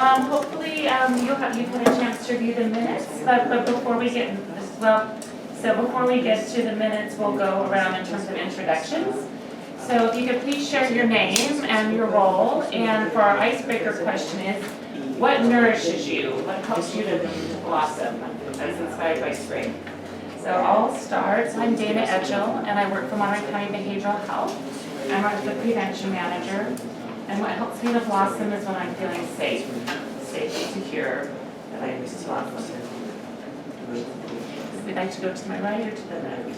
hopefully you've had a chance to review the minutes, but before we get, before we get to the minutes, we'll go around in terms of introductions. So if you could please share your name and your role, and for our icebreaker question is, what nourishes you? What helps you to blossom as inspired by spring? So I'll start. So I'm Dana Edgell, and I work for Monterey County Behavioral Health. I'm the prevention manager, and what helps me to blossom is when I'm feeling safe and secure that I blossom. We'd like to go to my right or to the left?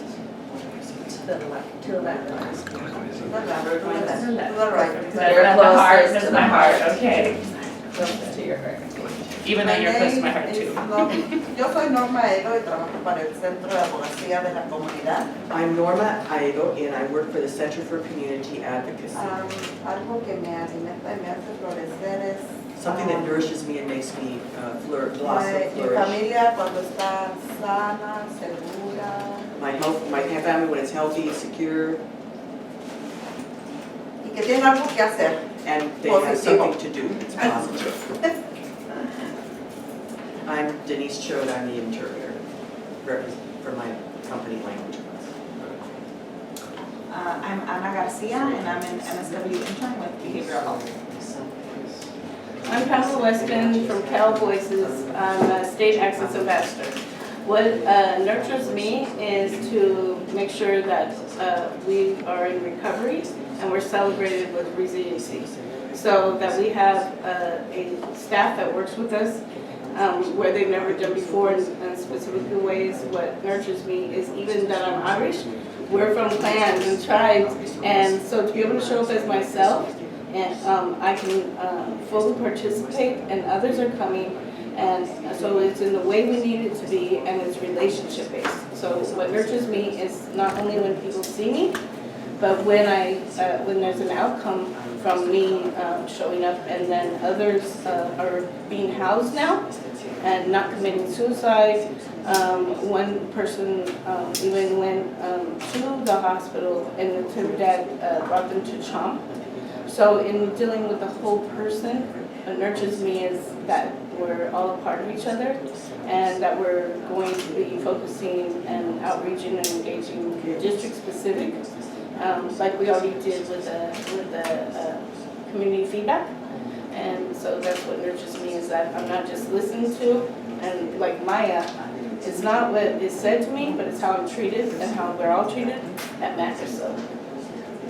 To the left. To the left. To the left. To the left. To the right. You're The heart, closest that's to my the heart, okay. Close to your heart. Even though you're close to my heart too. Yo soy Norma Aedo y trabajo para el Centro de Abogacía de la Comunidad. I'm Norma Aedo and I work for the Center for Community Advocacy. Algo que me alimenta y me hace florecer es Something that nourishes me and makes me blossom, mi flourish. familia cuando está sana, segura My family when it's healthy, secure, y que tiene algo que hacer. and they have something to do. It's positive. I'm Denise Chode, I'm the interpreter for my company language. I'm Ana Garcia, and I'm an MSW intern with Behavioral Health. I'm Pamela Weston from Cal Voices. I'm a state access ambassador. What nurtures me is to make sure that we are in recovery and we're celebrated with resiliency. So that we have a staff that works with us where they've never done before in specific ways. What nurtures me is even that I'm Irish. We're from clans and tribes, and so to be able to show up as myself, and I can fully participate, and others are coming, and so it's in the way we need it to be, and it's relationship based. So what nurtures me is not only when people see me, but when there's an outcome from me showing up, and then others are being housed now and not committing suicide. One person even went to the hospital, and her dad brought them to CHOMP. So in dealing with the whole person, what nurtures me is that we're all a part of each other, and that we're going to be focusing and outreaching and engaging district specific, like we already did with the community feedback. And so that's what nurtures me, is that I'm not just listening to, and like Maya, it's not what is said to me, but it's how I'm treated and how we're all treated that matters. So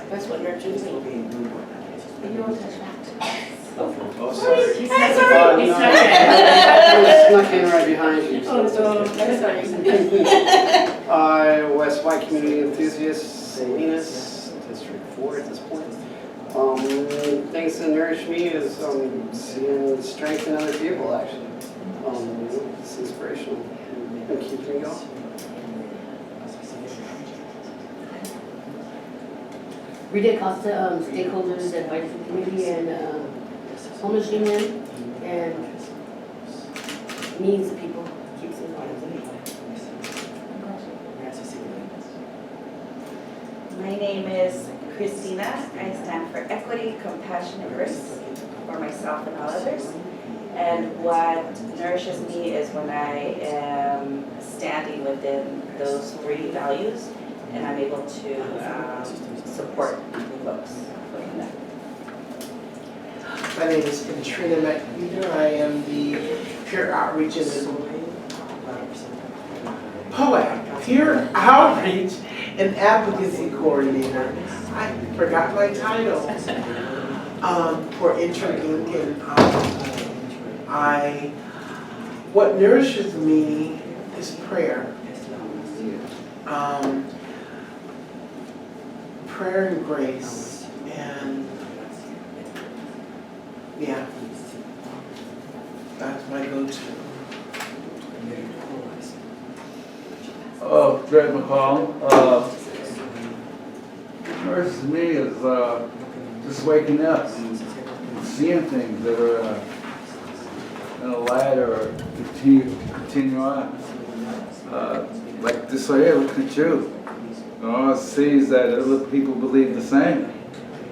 that's what nurtures me. You won't touch that. Oh, sorry. He's Hi, not sorry. He's not I snuck in right behind you. Oh, so, sorry. West White Community Enthusiast, Salinas, District 4 at this point. Things that nourish me is seeing strength in other people, actually. It's inspirational and keeps me going. Rita Costa, stakeholders, advisory committee, and homeless union, and means people, keeps in mind. My name is Christina. I stand for equity, compassion, and grace for myself and all others. And what nourishes me is when I am standing within those three values, and I'm able to support folks within that. My name is Katrina McNeiter. I am the peer outreach and advocacy coordinator. I forgot my title for interim in what nourishes me is prayer. Prayer and grace, and yeah, that's my go-to. Greg McCall. Nourishes me is just waking up and seeing things that are in a light or continue on. Like this right here, look at you. It all sees that other people believe the same.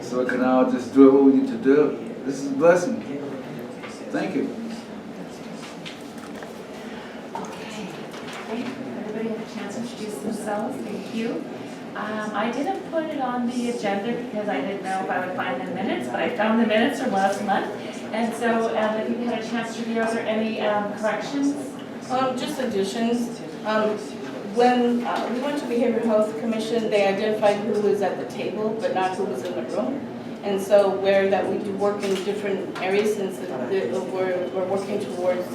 So we can all just do what we need to do. This is a blessing. Thank you. Okay, great. Everybody had a chance to introduce themselves. Thank you. I didn't put it on the agenda because I didn't know if I would find the minutes, but I found the minutes from last month. And so if you had a chance to review, are there any corrections? Just additions. When we went to Behavioral Health Commission, they identified who was at the table, but not who was in the room. And so where that we do work in different areas, since we're working towards,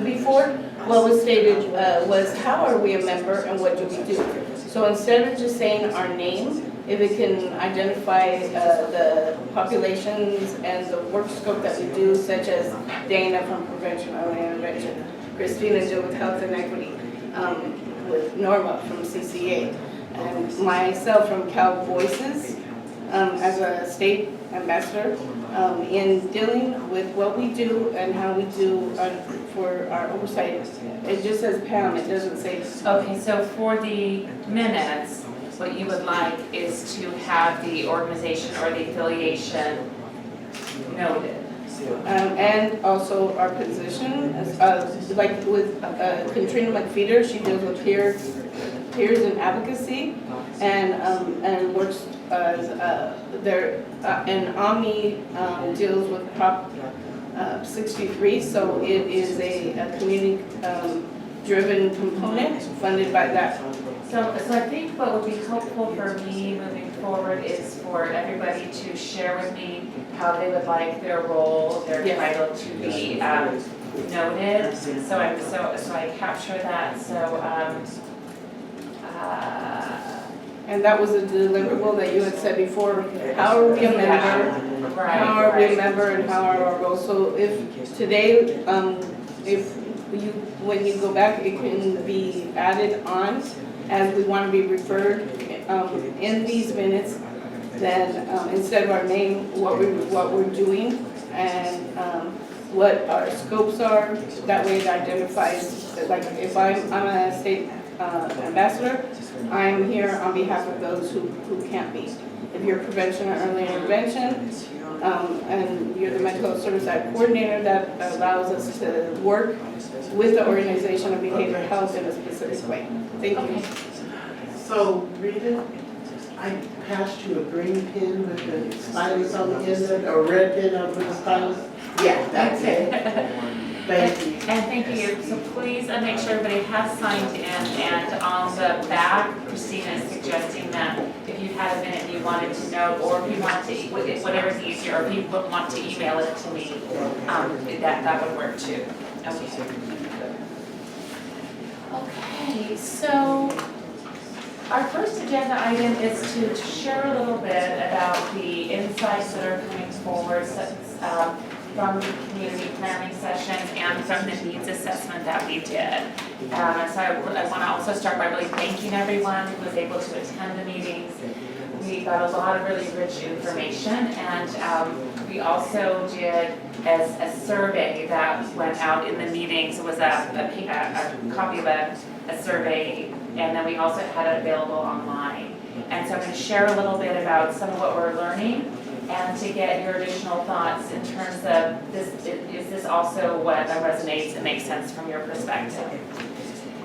before, what was stated was how are we a member and what do we do? So instead of just saying our name, if it can identify the populations and the work scope that we do, such as Dana from Prevention Early Intervention, Christina deal with Health and Equity, with Norma from CCA, and myself from Cal Voices as a state ambassador in dealing with what we do and how we do for our oversight. It just says Pam, it doesn't say. Okay, so for the minutes, what you would like is to have the organization or the affiliation noted. And also our position, like with Katrina McFeeder, she deals with peers and advocacy, and works and Omni deals with Prop 63, so it is a community driven component funded by that. So I think what would be helpful for me moving forward is for everybody to share with me how they would like their role, their Yes. title to be noted. So I capture that. And that was a deliverable that you had said before. How are we a member? Right. How are we a right. member and how are our roles? So if today, if when you go back, it can be added on as we want to be referred in these minutes, then instead of our name, what we're doing and what our scopes are. That way it identifies, like if I'm a state ambassador, I'm here on behalf of those who can't be. If you're prevention or early intervention, and you're the mental health service side coordinator, that allows us to work with the organization of behavioral health in a specific way. Thank you. So, Rita, I passed you a green pin with the stylus on the end of it, or a red pin with the stylus? Yeah, that's it. Thank you. And thank you. So please make sure everybody has signed in, and on the back, Christina is suggesting that if you had a minute and you wanted to know, or if you want to, whatever's easier, or if you would want to email it to me, that would work too. Okay, so our first agenda item is to share a little bit about the insights that are coming forward from the community planning sessions and from the needs assessment that we did. So I want to also start by really thanking everyone who was able to attend the meetings. We got a lot of really rich information, and we also did a survey that went out in the meetings. It was a copy of a survey, and then we also had it available online. And so I'm going to share a little bit about some of what we're learning, and to get your additional thoughts in terms of this, is this also what resonates and makes sense from your perspective?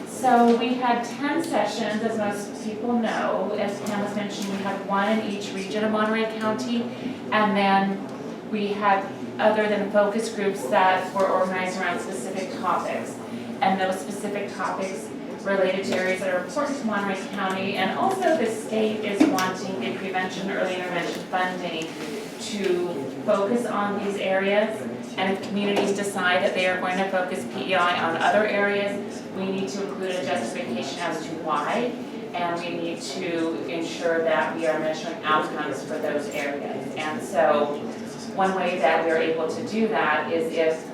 So we had 10 sessions, as most people know. As Pam was mentioning, we had one in each region of Monterey County, and then we had other than focus groups that were organized around specific topics. And those specific topics related to areas that are important to Monterey County, and also the state is wanting the prevention early intervention funding to focus on these areas. And if communities decide that they are going to focus PEI on other areas, we need to include a justification as to why, and we need to ensure that we are measuring outcomes for those areas. And so one way that we're able to do that is if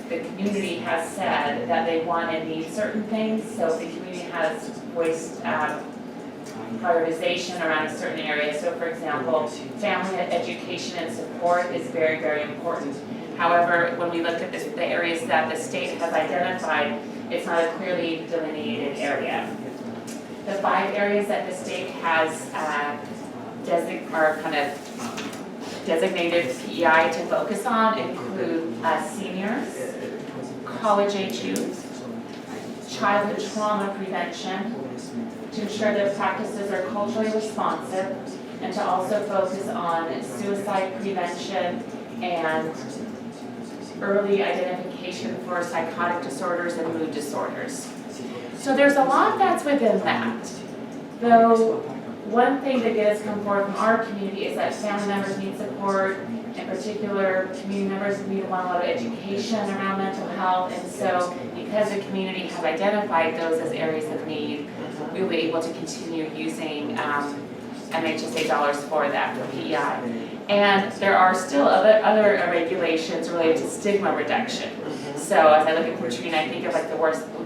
the community has said that they want and need certain things. So if the community has voiced prioritization around a certain area. So for example, family education and support is very, very important. However, when we look at the areas that the state has identified, it's not a clearly delineated area. The 5 areas that the state has are kind of designated PEI to focus on include seniors, college-age youth, childhood trauma prevention, to ensure that practices are culturally responsive, and to also focus on suicide prevention and early identification for psychotic disorders and mood disorders. So there's a lot that's within that. Though one thing that gets come forward from our community is that family members need support. In particular, community members need a lot of education around mental health, and so because the community have identified those as areas of need, we will be able to continue using MHSA dollars for that, for PEI. And there are still other regulations related to stigma reduction. So as I look at Katrina, I think of like the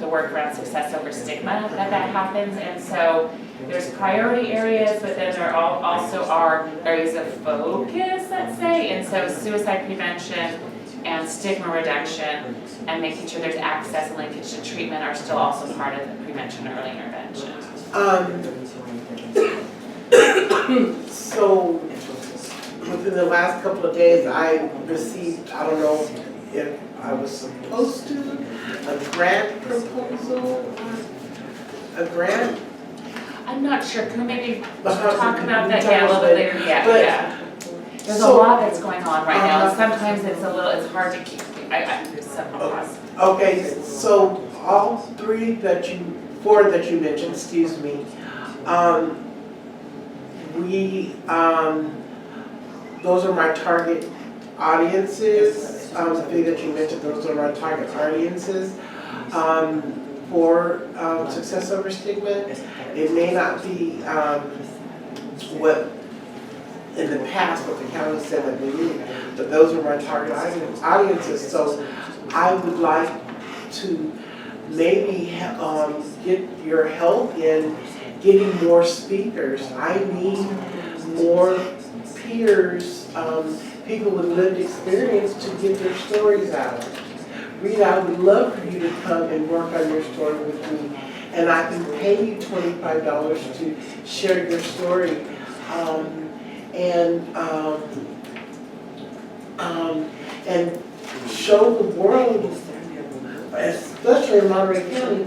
work around success over stigma that happens, and so there's priority areas, but then there also are areas of focus, let's say, and so suicide prevention and stigma reduction and making sure there's access and linkage to treatment are still also part of the prevention and early intervention. So within the last couple of days, I received, I don't know if I was supposed to, a grant proposal, a grant. I'm not sure, can we maybe Uh-huh. talk about that, Talk yeah, a little about bit later, but- yeah. There's a So- lot that's going on right now, and sometimes it's hard to keep, Okay, so all four that you mentioned, excuse me, those are my target audiences. The three that you mentioned, those are my target audiences for success over stigma. It may not be what in the past what the county said that we need, but those are my target audiences. So I would like to maybe get your help in getting more speakers. I need more peers, people with lived experience to get their stories out. Rita, I would love for you to come and work on your story with me, and I can pay you $25 to share your story, and show the world, especially in Monterey County,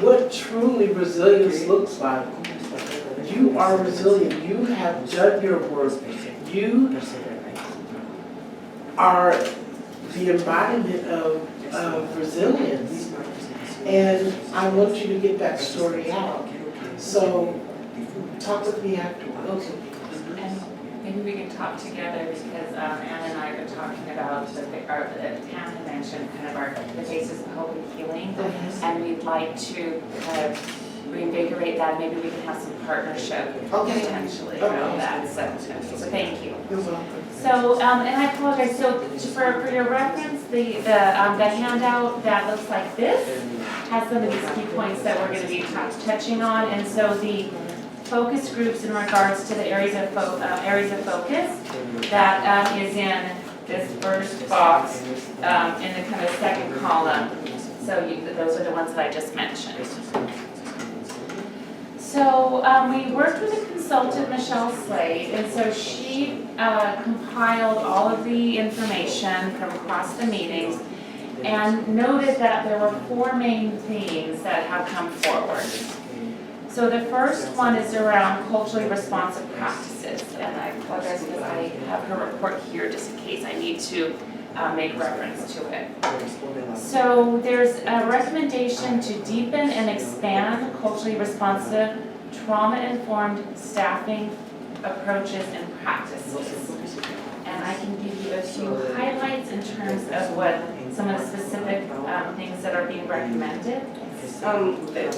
what truly resilience looks like. You are resilient. You have done your work. You are the embodiment of resilience. And I want you to get that story out. So talk with me afterwards. And maybe we can talk together because Anna and I are talking about Pam had mentioned kind of the basis of hope and healing, and we'd like to kind of reinvigorate that. Maybe we can have some partnership potentially around that. So thank you. You're welcome. So and I apologize. So for your reference, the handout that looks like this has some of these key points that we're going to be touching on, and so the focus groups in regards to the areas of focus that is in this first box in the kind of second column. So those are the ones that I just mentioned. So we worked with a consultant, Michelle Slade, and so she compiled all of the information from across the meetings and noted that there were 4 main themes that have come forward. So the first one is around culturally responsive practices, and I apologize because I have her report here just in case I need to make reference to it. So there's a recommendation to deepen and expand culturally responsive, trauma-informed staffing approaches and practices. And I can give you a few highlights in terms of what some of the specific things that are being recommended.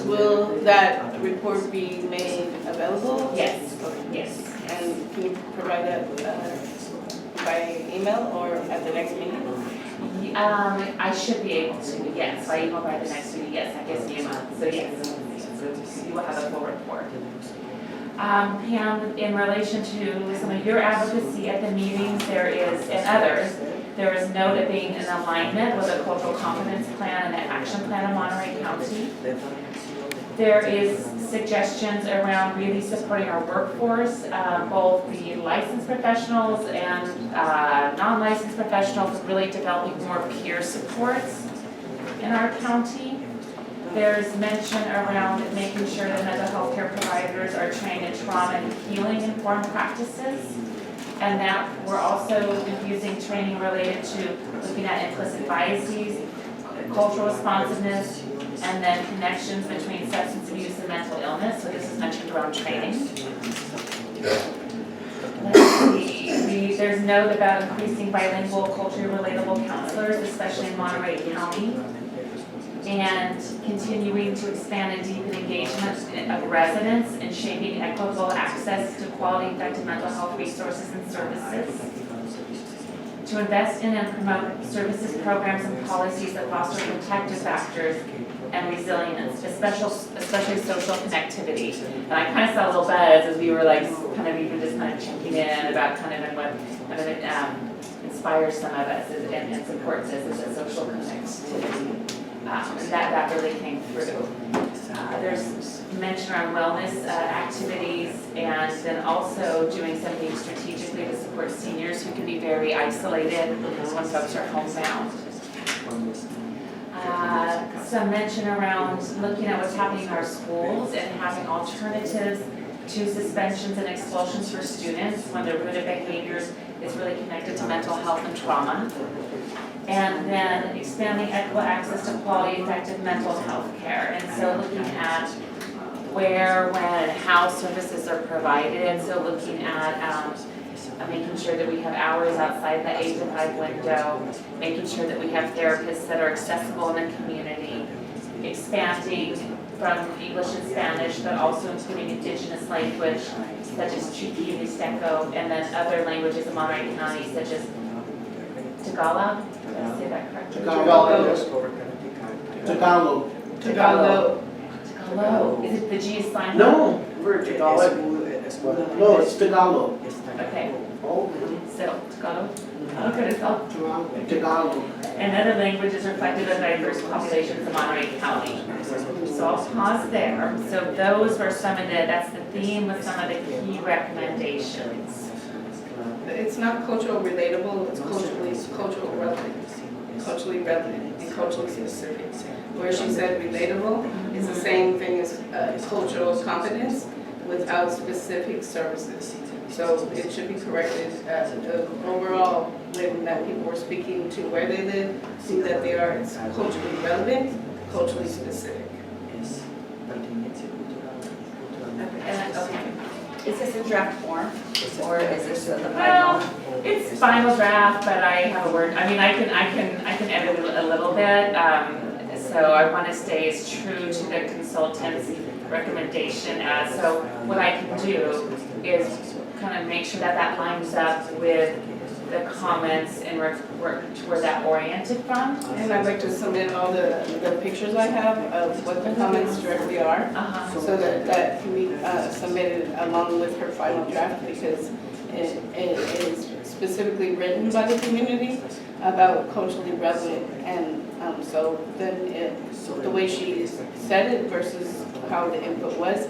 Will that report be made available? Yes, yes. And can you provide that by email or at the next meeting? I should be able to, yes, by email by the next meeting, yes, that gives me a month, so yes. So you will have a full report. Pam, in relation to some of your advocacy at the meetings, there is, and others, there is note of being in alignment with a cultural competence plan and an action plan in Monterey County. There is suggestions around really supporting our workforce, both the licensed professionals and non-licensed professionals, really developing more peer supports in our county. There's mention around making sure that mental health care providers are trained in trauma and healing informed practices. And that we're also infusing training related to looking at implicit biases, cultural responsiveness, and then connections between substance abuse and mental illness. So this is mentioned around training. Let's see, there's note about increasing bilingual, culturally relatable counselors, especially in Monterey County, and continuing to expand and deepen engagement of residents in shaping equitable access to quality, effective mental health resources and services. To invest in and promote services, programs, and policies that foster protective factors and resilience, especially social connectivity. And I kind of saw a little buzz as we were like kind of even just kind of checking in about kind of what kind of inspires some of us and supports us is that social connectivity. That really came through. There's mention around wellness activities, and then also doing something strategically to support seniors who can be very isolated when folks are homebound. Some mention around looking at what's happening in our schools and having alternatives to suspensions and expulsions for students when their rooted behaviors is really connected to mental health and trauma. And then expanding equitable access to quality, effective mental health care. And so looking at where, when, and how services are provided. So looking at making sure that we have hours outside the 8 to 5 window, making sure that we have therapists that are accessible in the community, expanding from English and Spanish, but also including indigenous language such as Chuki, Mixteco, and then other languages in Monterey County such as Tagalog. Did I say that correctly? Tagalog. Tagalog. Is it the G is silent? No, we're Tagalog. No, it's Tagalog. Okay. So, Tagalog. Okay, it's all Tagalog. and other languages reflective of diverse populations in Monterey County. So I'll pause there. So those were some of that's the theme with some of the key recommendations. It's not cultural relatable, it's cultural relevant, culturally relevant, and culturally specific. Where she said relatable is the same thing as cultural competence without specific services. So it should be corrected overall when that people are speaking to where they live, see that they are culturally relevant, culturally specific. Okay. Is this in draft form, or is this the final? Well, it's final draft, but I have a word. I mean, I can edit it a little bit. So I want to stay as true to the consultant's recommendation as. So what I can do is kind of make sure that lines up with the comments and where that oriented from. And I'd like to submit all the pictures I have of what the comments directly are, so that can be submitted along with her final draft, because it is specifically written by the community about culturally relevant, and so then the way she said it versus how the input was.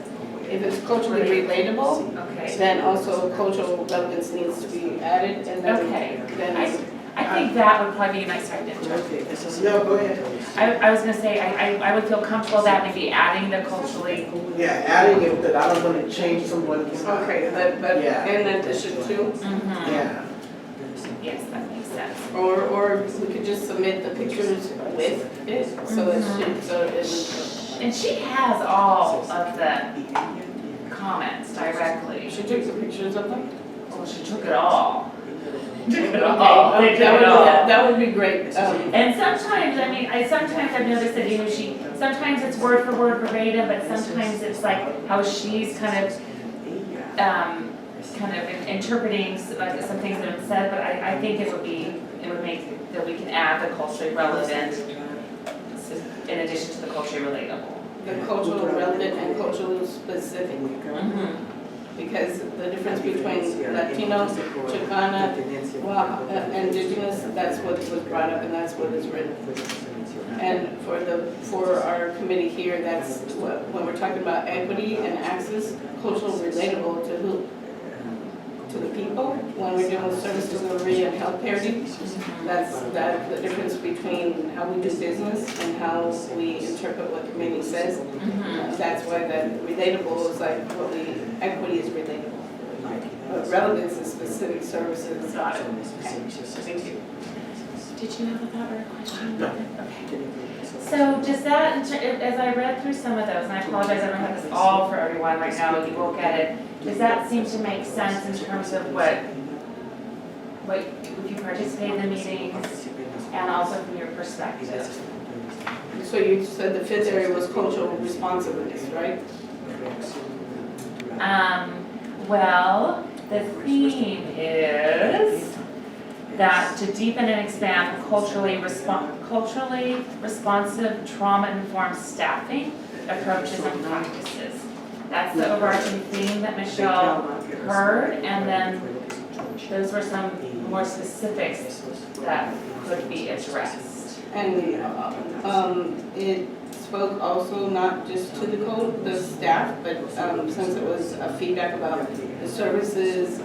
If it's culturally relatable, then also cultural relevance needs to be added, and then I think that would probably be a nice way to interpret. No, go ahead. I was gonna say, I would feel comfortable that maybe adding the culturally. Yeah, adding it, but I don't want to change someone. Okay, but Yeah. in addition to, Yeah. Yes, that makes sense. or we could just submit the pictures with it, so it's And she has all of the comments directly. she took the pictures of them. Well, she took it all. Took it all. They took it all. That would be great. And sometimes, I mean, sometimes I've noticed that, sometimes it's word for word verbatim, but sometimes it's like how she's kind of interpreting like some things that have been said, but I think it would make that we can add the culturally relevant in addition to the culturally relatable. The cultural relevant and cultural specific. because the difference between Latino, Chicana, Indigenous, that's what was brought up and that's what is written. And for our committee here, that's what, when we're talking about equity and access, cultural relatable to who? To the people. When we're doing service delivery and healthcare needs, that's the difference between how we do business and how we interpret what committee says. That's why that relatable is like what equity is relatable. But relevance is specific services. Got it. Okay. Thank you. Did you have a thought or a question? No. Okay. So does that, as I read through some of those, and I apologize, I don't have this all for everyone right now, you will get it. Does that seem to make sense in terms of what if you participate in the meetings and also from your perspective? So you said the fifth area was cultural responsiveness, right? Well, the theme is that to deepen and expand culturally responsive, trauma-informed staffing approaches and practices. That's the overarching theme that Michelle heard, and then those were some more specifics that could be addressed. And it spoke also not just to the staff, but since it was a feedback about the services,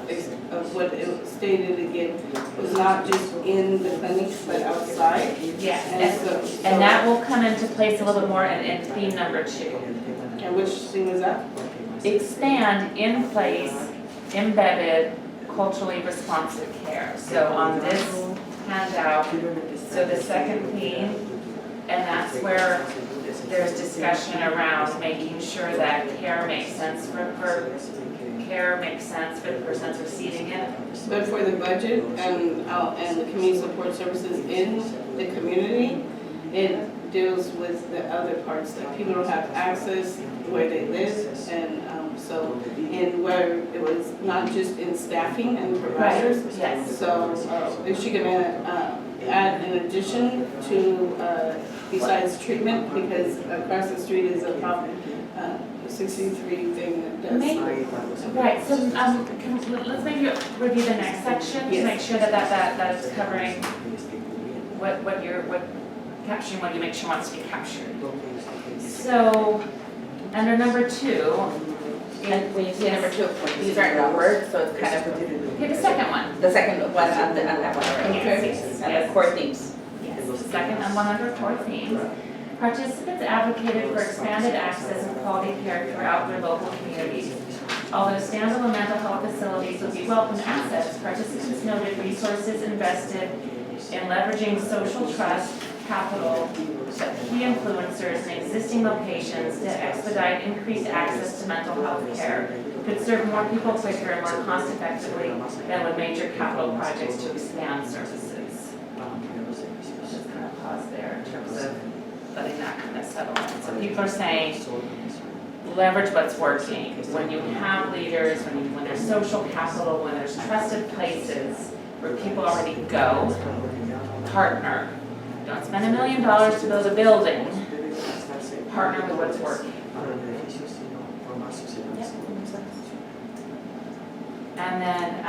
of what it stated again, was not just in the clinics, but outside. Yes, And and that will come into place a little bit more in theme number 2. And which thing was that? Expand in place, embedded, culturally responsive care. So on this handout, so the second theme, and that's where there's discussion around making sure that care makes sense for the person that's receiving it. But for the budget and the community support services in the community, it deals with the other parts, that people don't have access where they live, and so in where it was not just in staffing and providers. Right, yes. So if she can add in addition to besides treatment, because across the street is a problem. 63 thing that does. Right, so let's maybe review the next section to make sure that is covering capturing what you make sure wants to be captured. So, under number 2, And when you say number 2, these aren't numbered, so it's kind of, okay, the second one. the second one on that one already. Yes. And the core themes. Yes, the second and one under core themes. Participants advocated for expanded access and quality care throughout their local communities. Although standalone mental health facilities would be welcome assets, participants noted resources invested in leveraging social trust, capital, key influencers in existing locations to expedite increased access to mental health care could serve more people quicker and more cost effectively than with major capital projects to expand services. Just kind of pause there in terms of letting that kind of settle in. So people are saying, leverage what's working. When you have leaders, when there's social capital, when there's trusted places where people already go, partner. Don't spend $1 million to build a building. Partner with what's working. And then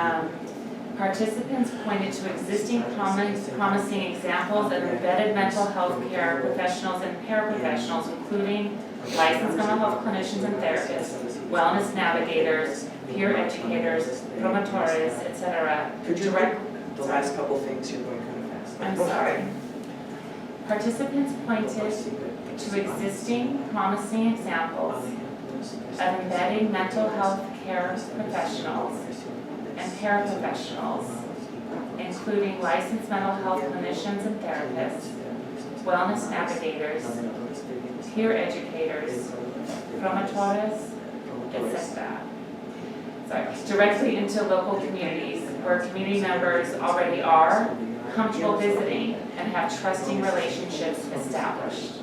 participants pointed to existing promising examples of embedded mental health care professionals and paraprofessionals, including licensed mental health clinicians and therapists, wellness navigators, peer educators, promotores, etc. Could you read the last couple things? You're going kind of fast. I'm sorry. Participants pointed to existing promising examples of embedding mental health care professionals and paraprofessionals, including licensed mental health clinicians and therapists, wellness navigators, peer educators, promotores, etc. Directly into local communities where community members already are comfortable visiting and have trusting relationships established.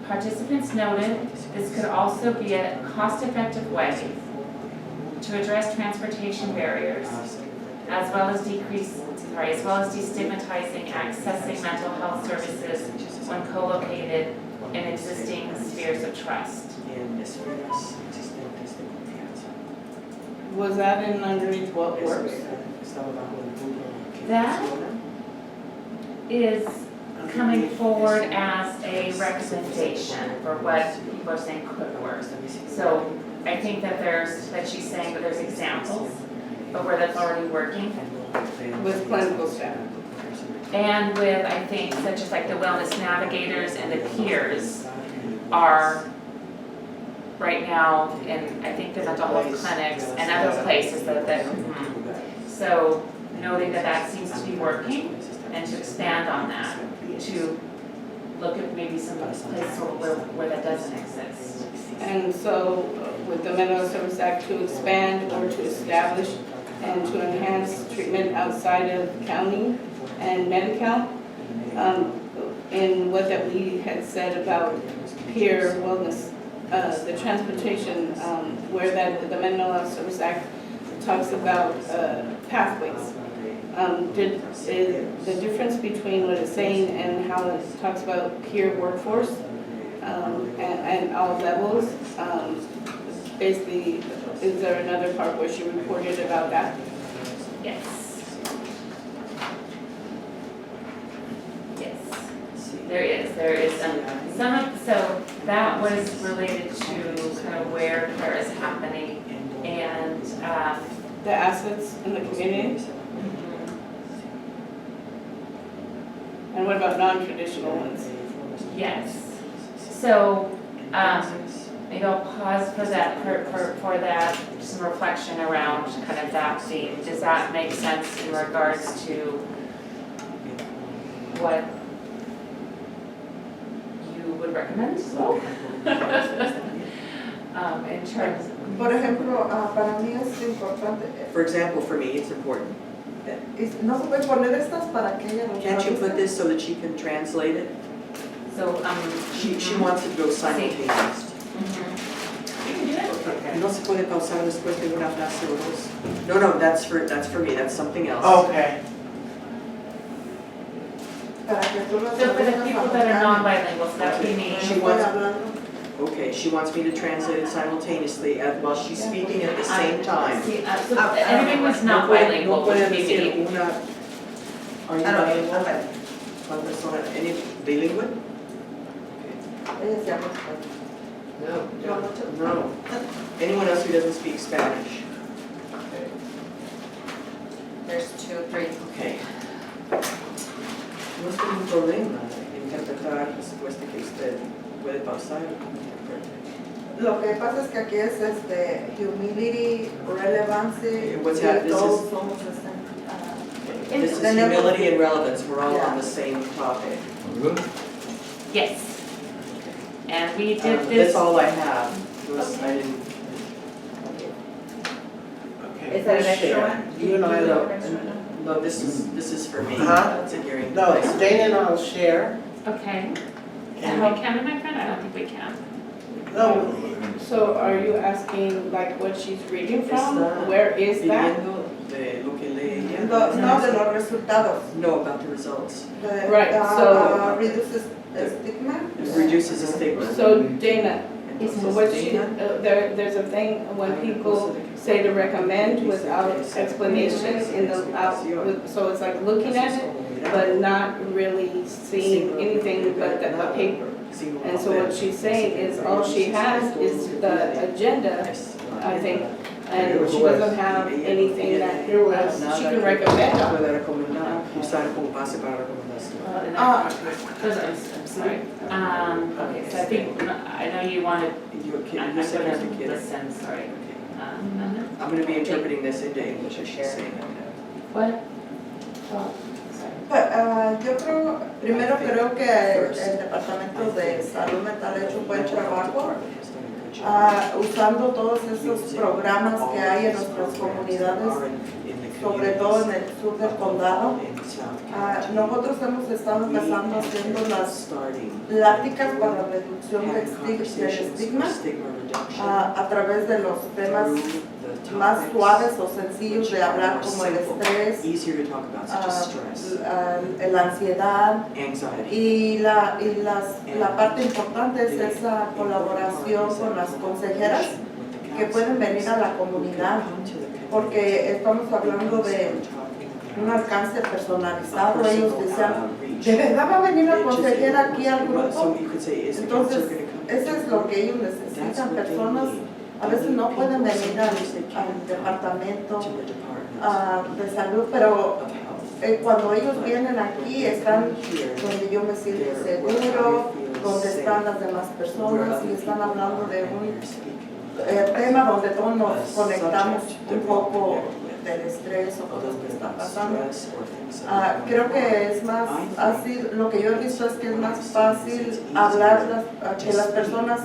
Participants noted this could also be a cost-effective way to address transportation barriers, as well as destigmatizing accessing mental health services when co-located in existing spheres of trust. En esferas existentes de confianza. Was that in underneath what works? Estaba bajo el punto que That funciona. Is coming forward as a recommendation for what people are saying could work. So I think that she's saying that there's examples of where that's already working. With clinical staff. And with, I think, such as like the wellness navigators and the peers are right now in, I think, the mental health clinics and other places so noting that that seems to be working and to expand on that, to look at maybe some places where that doesn't exist. And so with the Mental Health Service Act to expand or to establish and to enhance treatment outside of county and Medi-Cal, in what that we had said about peer wellness, the transportation, where that the Mental Health Service Act talks about pathways. The difference between what it's saying and how it talks about peer workforce and all levels, basically, is there another part where she reported about that? Yes. Yes, there is so that was related to kind of where care is happening and, The assets in the community? And what about non-traditional ones? yes. So, maybe I'll pause for that, for that, some reflection around kind of that theme. Does that make sense in regards to what you would recommend? In terms, Por ejemplo, para mí es importante, For example, for me, it's important. no se puede poner estas para que ella lo Can't you put traduzca? this so that she can translate it? so, She wants it to go simultaneous. you can do it. Okay. No se puede pausar después de una frase o dos. No, that's for me, that's something else. Okay. Para que tú lo So for the traduzcas people a that are mexicano. non-bilingual, so that would be me. She Estoy wants- hablando. Okay, she wants me to translate it simultaneously while she's speaking at the same time. See, so everyone who's not bilingual No would pueden be decir me. una. Are you Ah, no, bilingual? okay. ¿Cuál persona? ¿Any bilingüe? Ella se llama español. No. Anyone else who doesn't speak Spanish? There's 2, 3. Okay. No es ningún problema interpretar después de que usted puede pausar. Lo que pasa es que aquí es humility, relevancy, What's y that? This todos is- somos This is Tenemos- humility and relevance, we're all Yeah. on the same topic. Good? Yes. And we did this. That's all I have. I didn't. Okay. Is that an extra Share. one? You and I Do don't. an extra one? No, this is for me. Huh? It's a hearing. No, place. Dana and I'll share. Okay. And We can, my friend? I don't think we can. no, So are you asking like what she's reading from? Está Where is that? Pidiendo de lo que lee ella. No, de los resultados. No, about the results. De, Right, so- reduces stigma. It reduces the stigma. So Dana, Yes, so what she, there's a thing when people say to recommend without explanation in the, so it's like looking at it, but not really seeing anything but a paper. And so what she's saying is all she has is the agenda, I think, and she doesn't have anything that she can recommend on. Puede recomendar, usar como base para recomendación. I'm sorry. Okay, so I think, I know you wanted, I'm You said gonna you kid. listen, sorry. I'm going to be interpreting this into English, as she's saying. What? Oh, sorry. Yo creo que el Departamento de Salud Mental ha hecho un buen trabajo usando todos esos programas que hay en nuestras comunidades, sobre todo en el sur del condado. Nosotros hemos estado empezando haciendo las pláticas para reducción del estigma a través de los temas más suaves o sencillos de hablar, como el estrés, easier to talk about, such as stress, la ansiedad. anxiety. Y la parte importante es esa colaboración con las consejeras que pueden venir a la comunidad, porque estamos hablando de un alcance personalizado. Ellos decían, ¿de verdad va a venir la consejera aquí al grupo? Entonces, eso es lo que ellos necesitan. Personas a veces no pueden venir al departamento de salud, pero cuando ellos vienen aquí están donde yo me siento seguro, donde están las demás personas y están hablando de un tema donde todos nos conectamos un poco del estrés o cosas que están pasando. Creo que es más así, lo que yo he visto es que es más fácil hablar, que las personas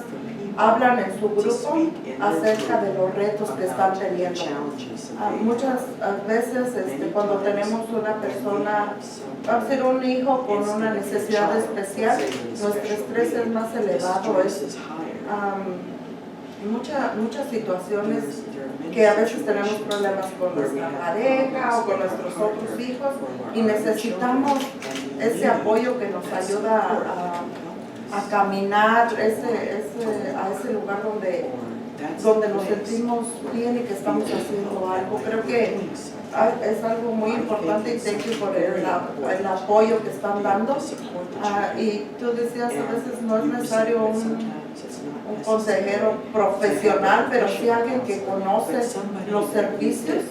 hablan en su grupo acerca de los retos que están teniendo. Muchas veces cuando tenemos una persona, va a ser un hijo con una necesidad especial, nuestro estrés es más elevado. Muchas situaciones que a veces tenemos problemas con nuestra pareja o con nuestros otros hijos y necesitamos ese apoyo que nos ayuda a caminar a ese lugar donde nos sentimos bien y que estamos haciendo algo. Creo que es algo muy importante y thank you por el apoyo que están dando. Y tú decías, a veces no es necesario un consejero profesional, pero sí alguien que conoce los servicios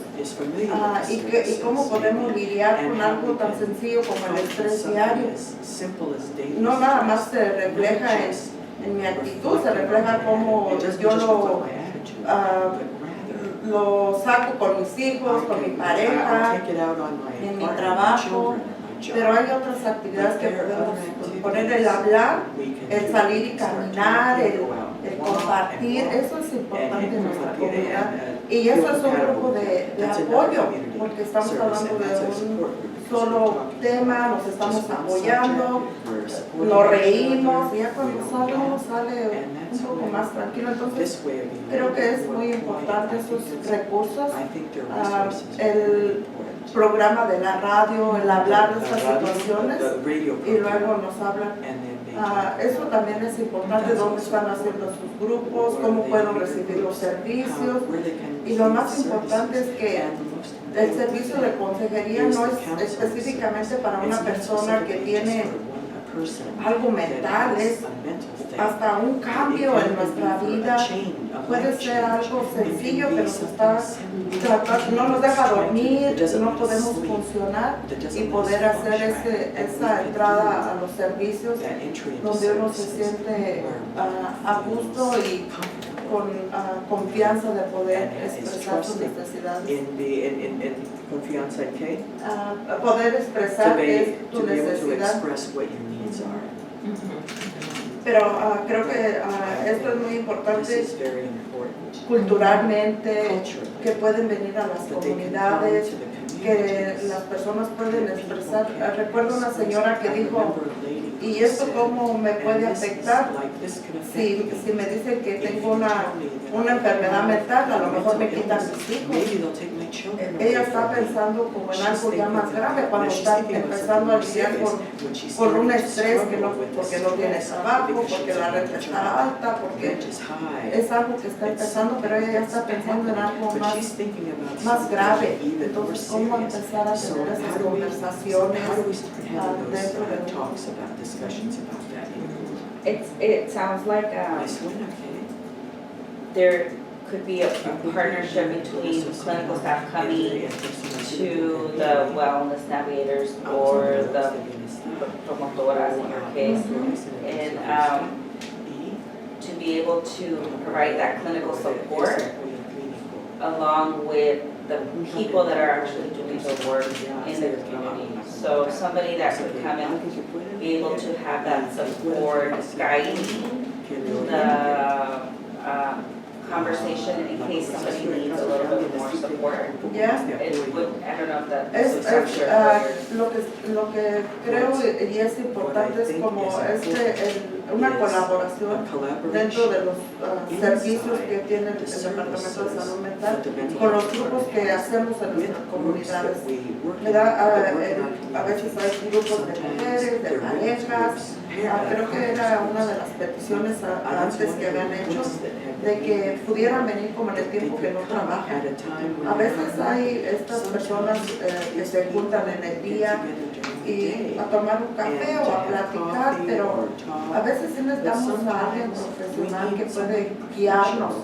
y cómo podemos lidiar con algo tan sencillo como el estrés diario. No nada más se refleja en mi actitud, se refleja cómo yo lo saco con mis hijos, con mi pareja, en mi trabajo. Pero hay otras actividades que podemos poner, el hablar, el salir y caminar, el compartir, eso es importante en nuestra comunidad. Y eso es un grupo de apoyo, porque estamos hablando de un solo tema, nos estamos apoyando, nos reímos, y ya cuando salimos sale un poco más tranquilo. Entonces, creo que es muy importante esos recursos, el programa de la radio, el hablar de estas situaciones y luego nos hablan. Eso también es importante, dónde están haciendo sus grupos, cómo pueden recibir los servicios. Y lo más importante es que el servicio de consejería no es específicamente para una persona que tiene algo mental, es hasta un cambio en nuestra vida. Puede ser algo sencillo, pero se está tratando, no nos deja dormir, no podemos funcionar y poder hacer esa entrada a los servicios donde uno se siente a gusto y con confianza de poder expresar sus necesidades. ¿Confianza en qué? Poder expresar qué es tu necesidad. Pero creo que esto es muy importante culturalmente, que pueden venir a las comunidades, que las personas pueden expresar. Recuerdo una señora que dijo, ¿y esto cómo me puede afectar? Si me dicen que tengo una enfermedad mental, a lo mejor me quitan mis hijos. Ella está pensando como en algo ya más grave cuando está empezando a lidiar con un estrés porque no tiene trabajo, porque la renta está alta, porque es algo que está empezando, pero ella ya está pensando en algo más grave. Entonces, ¿cómo empezar a tener esas conversaciones dentro de It sounds like there could be a partnership between clinical staff coming to the wellness navigators or the promotoras in your case, and to be able to provide that clinical support along with the people that are actually doing the work in the community. So somebody that could come and be able to have that support, guiding the conversation in case somebody needs a little bit more support. Yeah. It would, I don't know that Es, this was es, captured ah, earlier. lo que creo y es importante es como una colaboración dentro de los servicios que tiene el Departamento de Salud Mental con los grupos que hacemos en nuestras comunidades. ¿Verdad? A veces hay grupos de mujeres, de parejas. Creo que era una de las peticiones antes que habían hecho de que pudieran venir como en el tiempo que no trabajan. A veces hay estas personas que se juntan en el día y a tomar un café o a platicar, pero a veces sí necesitamos a alguien profesional que puede guiarnos.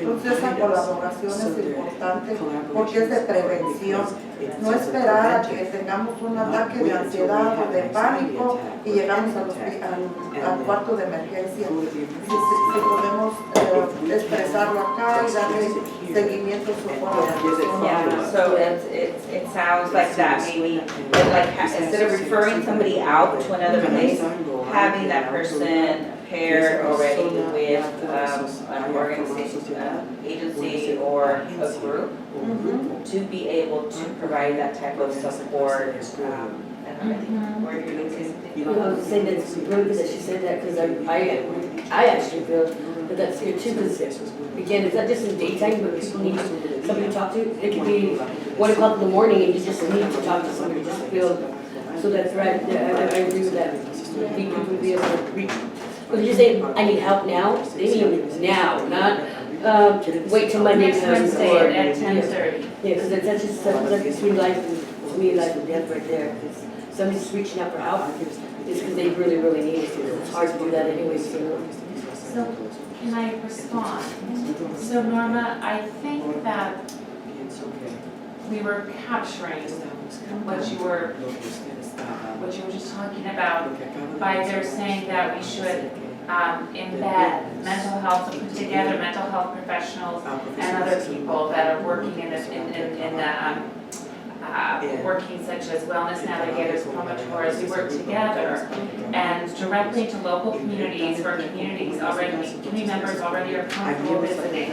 Entonces esa colaboración es importante porque es de prevención. No esperar a que tengamos un ataque de ansiedad o de pánico y llegamos al cuarto de emergencia. Si podemos expresarlo acá y darle seguimiento a su colaboración. Yeah, so it sounds like that maybe, but like instead of referring somebody out to another place, having that person paired already with an organization, agency or a group to be able to provide that type of support. And I think where you're looking. I was saying that's really good that she said that, because I actually feel that that's good too, because again, it's not just in daytime, but people need somebody to talk to. It could be 1 o'clock in the morning and you just need to talk to somebody, just feel, so that's right, I agree with that. People would be able to reach. But you say, I need help now, they mean now, not wait till Monday. Next Wednesday at 10:30. Yeah, because that's just, that's between life and, to me, life and death right there. It's somebody's just reaching out for help, it's because they really, really need it. It's hard to do that anyways, you know. So can I respond? So Norma, I think that we were capturing what you were just talking about by their saying that we should embed mental health, put together mental health professionals and other people that are working in the working such as wellness navigators, promoters, we work together and directly to local communities where communities members already are comfortable visiting.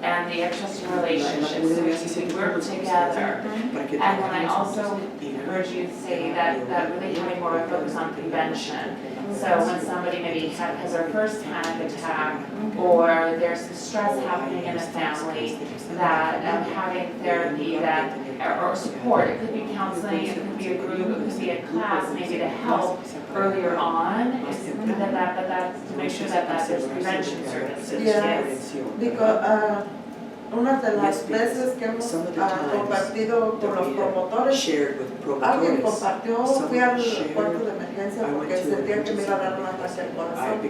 And the interesting relationships, so we work together. And then I also heard you say that really having more of a focus on prevention. So when somebody maybe has their first panic attack, or there's some stress happening in the family, that having therapy or support, it could be counseling, it could be a group, it could be a class, maybe to help earlier on, that's to make sure that there's prevention services. Yes, because una de las veces que hemos compartido con los promotores, alguien compartió, fui al cuarto de emergencia porque sentía que me iba a dar un ataque al corazón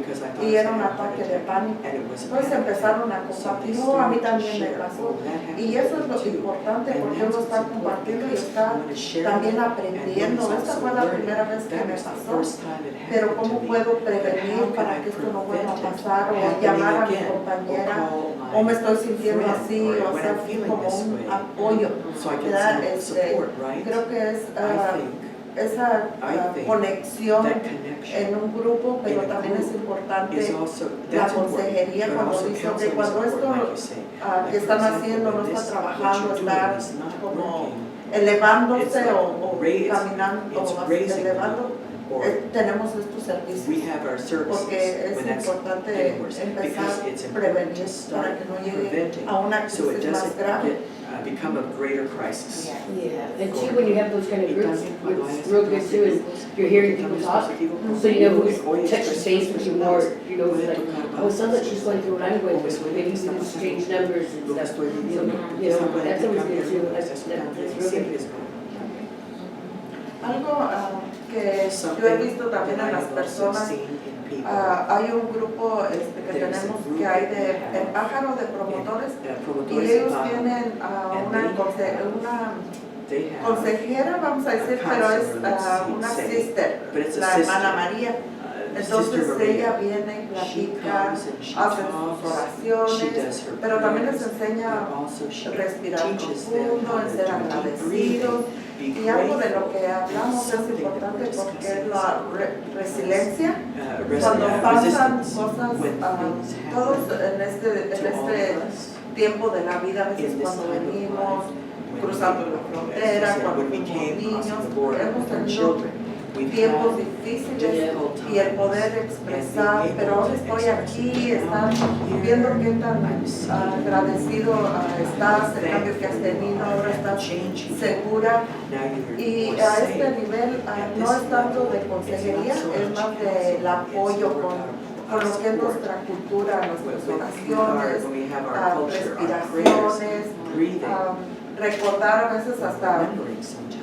y era un ataque de pánico. Entonces empezaron a compartir, no, a mí también me pasó. Y eso es lo importante porque uno está compartiendo y está también aprendiendo. Esta fue la primera vez que me pasó, pero ¿cómo puedo prevenir para que esto no vuelva a pasar? O llamar a mi compañera, o me estoy sintiendo así, o sea, como un apoyo, ¿verdad? Creo que es esa conexión en un grupo, pero también es importante la consejería cuando dicen que cuando esto que están haciendo no está trabajando, está como elevándose o caminando o elevando. Tenemos estos servicios porque es importante empezar a prevenir para que no llegue a una crisis más grave. Become a greater crisis. Yeah, and too, when you have those kind of groups, what's real good too is you're hearing people talk, so you know who's touched base with you more, you know, like, oh, it sounds like she's going through what I'm going through, maybe we can exchange numbers and stuff, so, you know, that's always good too, that's really good. Algo que yo he visto también en las personas, hay un grupo que tenemos que hay de pájaro de promotores y ellos tienen una consejera, vamos a decir, pero es una sister, la hermana María. Entonces ella viene y platica, hace sus oraciones, pero también les enseña a respirar profundo, en ser agradecidos. Y algo de lo que hablamos es importante porque es la resiliencia. Cuando pasan cosas, todos en este tiempo de la vida, a veces cuando venimos cruzando la frontera, cuando fuimos niños, hemos tenido tiempos difíciles y el poder expresar, pero ahora estoy aquí, están viendo qué tan agradecido estás, el cambio que has tenido, ahora estás segura y a este nivel no es tanto de consejería, es más del apoyo con lo que es nuestra cultura, nuestras oraciones, respiraciones, recordar a veces hasta,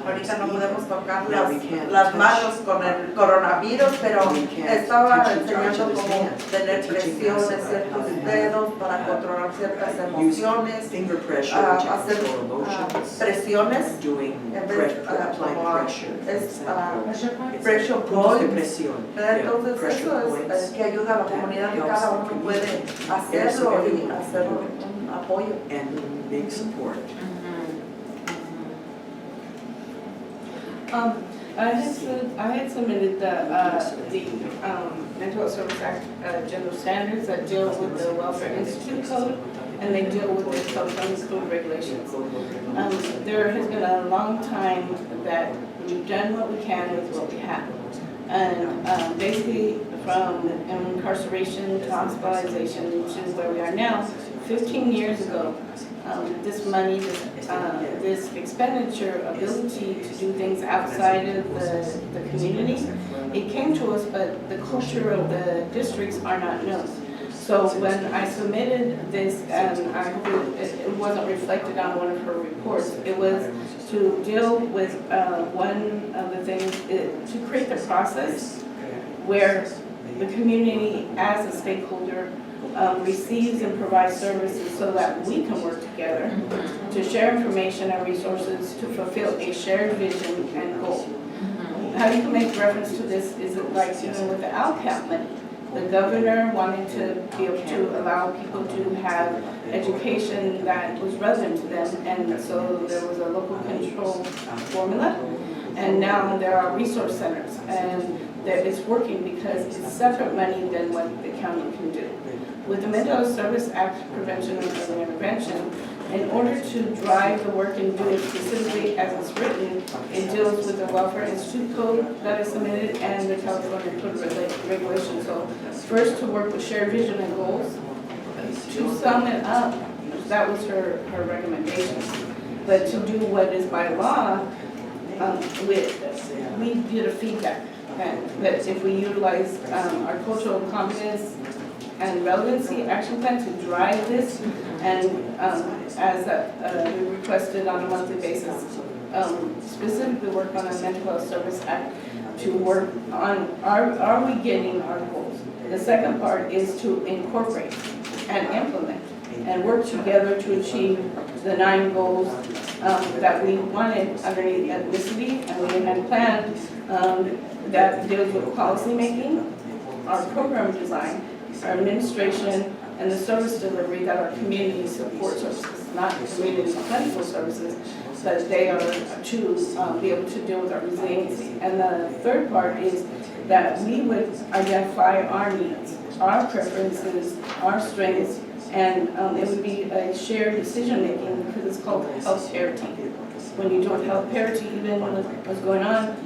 ahorita no podemos tocar las manos con el coronavirus, pero estaba enseñando cómo tener presiones, ciertos dedos para controlar ciertas emociones, hacer presiones, en vez pressure points. Entonces eso es que ayuda a la comunidad y cada uno puede hacerlo y hacerlo un apoyo. I had submitted the Mental Health Service Act general standards that deal with the Welfare Institute Code, and they deal with the California Code regulations. There has been a long time that we've done what we can with what we have. And basically from incarceration to hospitalization to where we are now, 15 years ago, this money, this expenditure ability to do things outside of the community, it came to us, but the culture of the districts are not known. So when I submitted this, and I hope it wasn't reflected on one of her reports, it was to deal with one of the things, to create the process where the community as a stakeholder receives and provides services so that we can work together to share information and resources to fulfill a shared vision and goal. How you can make reference to this is like, with the LCAP money. The governor wanted to be able to allow people to have education that was relevant to them, and so there was a local control formula, and now there are resource centers, and that it's working because it's separate money than what the county can do. With the Mental Health Service Act Prevention and Early Intervention, in order to drive the work and do it specifically as it's written, it deals with the Welfare Institute Code that is submitted and the California Code regulations. So first to work with shared vision and goals. To sum it up, that was her recommendation. But to do what is by law, we did a feedback that if we utilize our cultural competence and relevancy action plan to drive this, and as we requested on a monthly basis, specifically work on a Mental Health Service Act to work on, are we getting our goals? The second part is to incorporate and implement and work together to achieve the 9 goals that we wanted underneath ethnicity, and we had planned that deals with policy making, our program design, our administration, and the service delivery that our community support services, not community clinical services, but they are to be able to deal with our resiliency. And the third part is that we would identify our needs, our preferences, our strengths, and it would be a shared decision making because it's called health parity. When you do health parity, even with what's going on,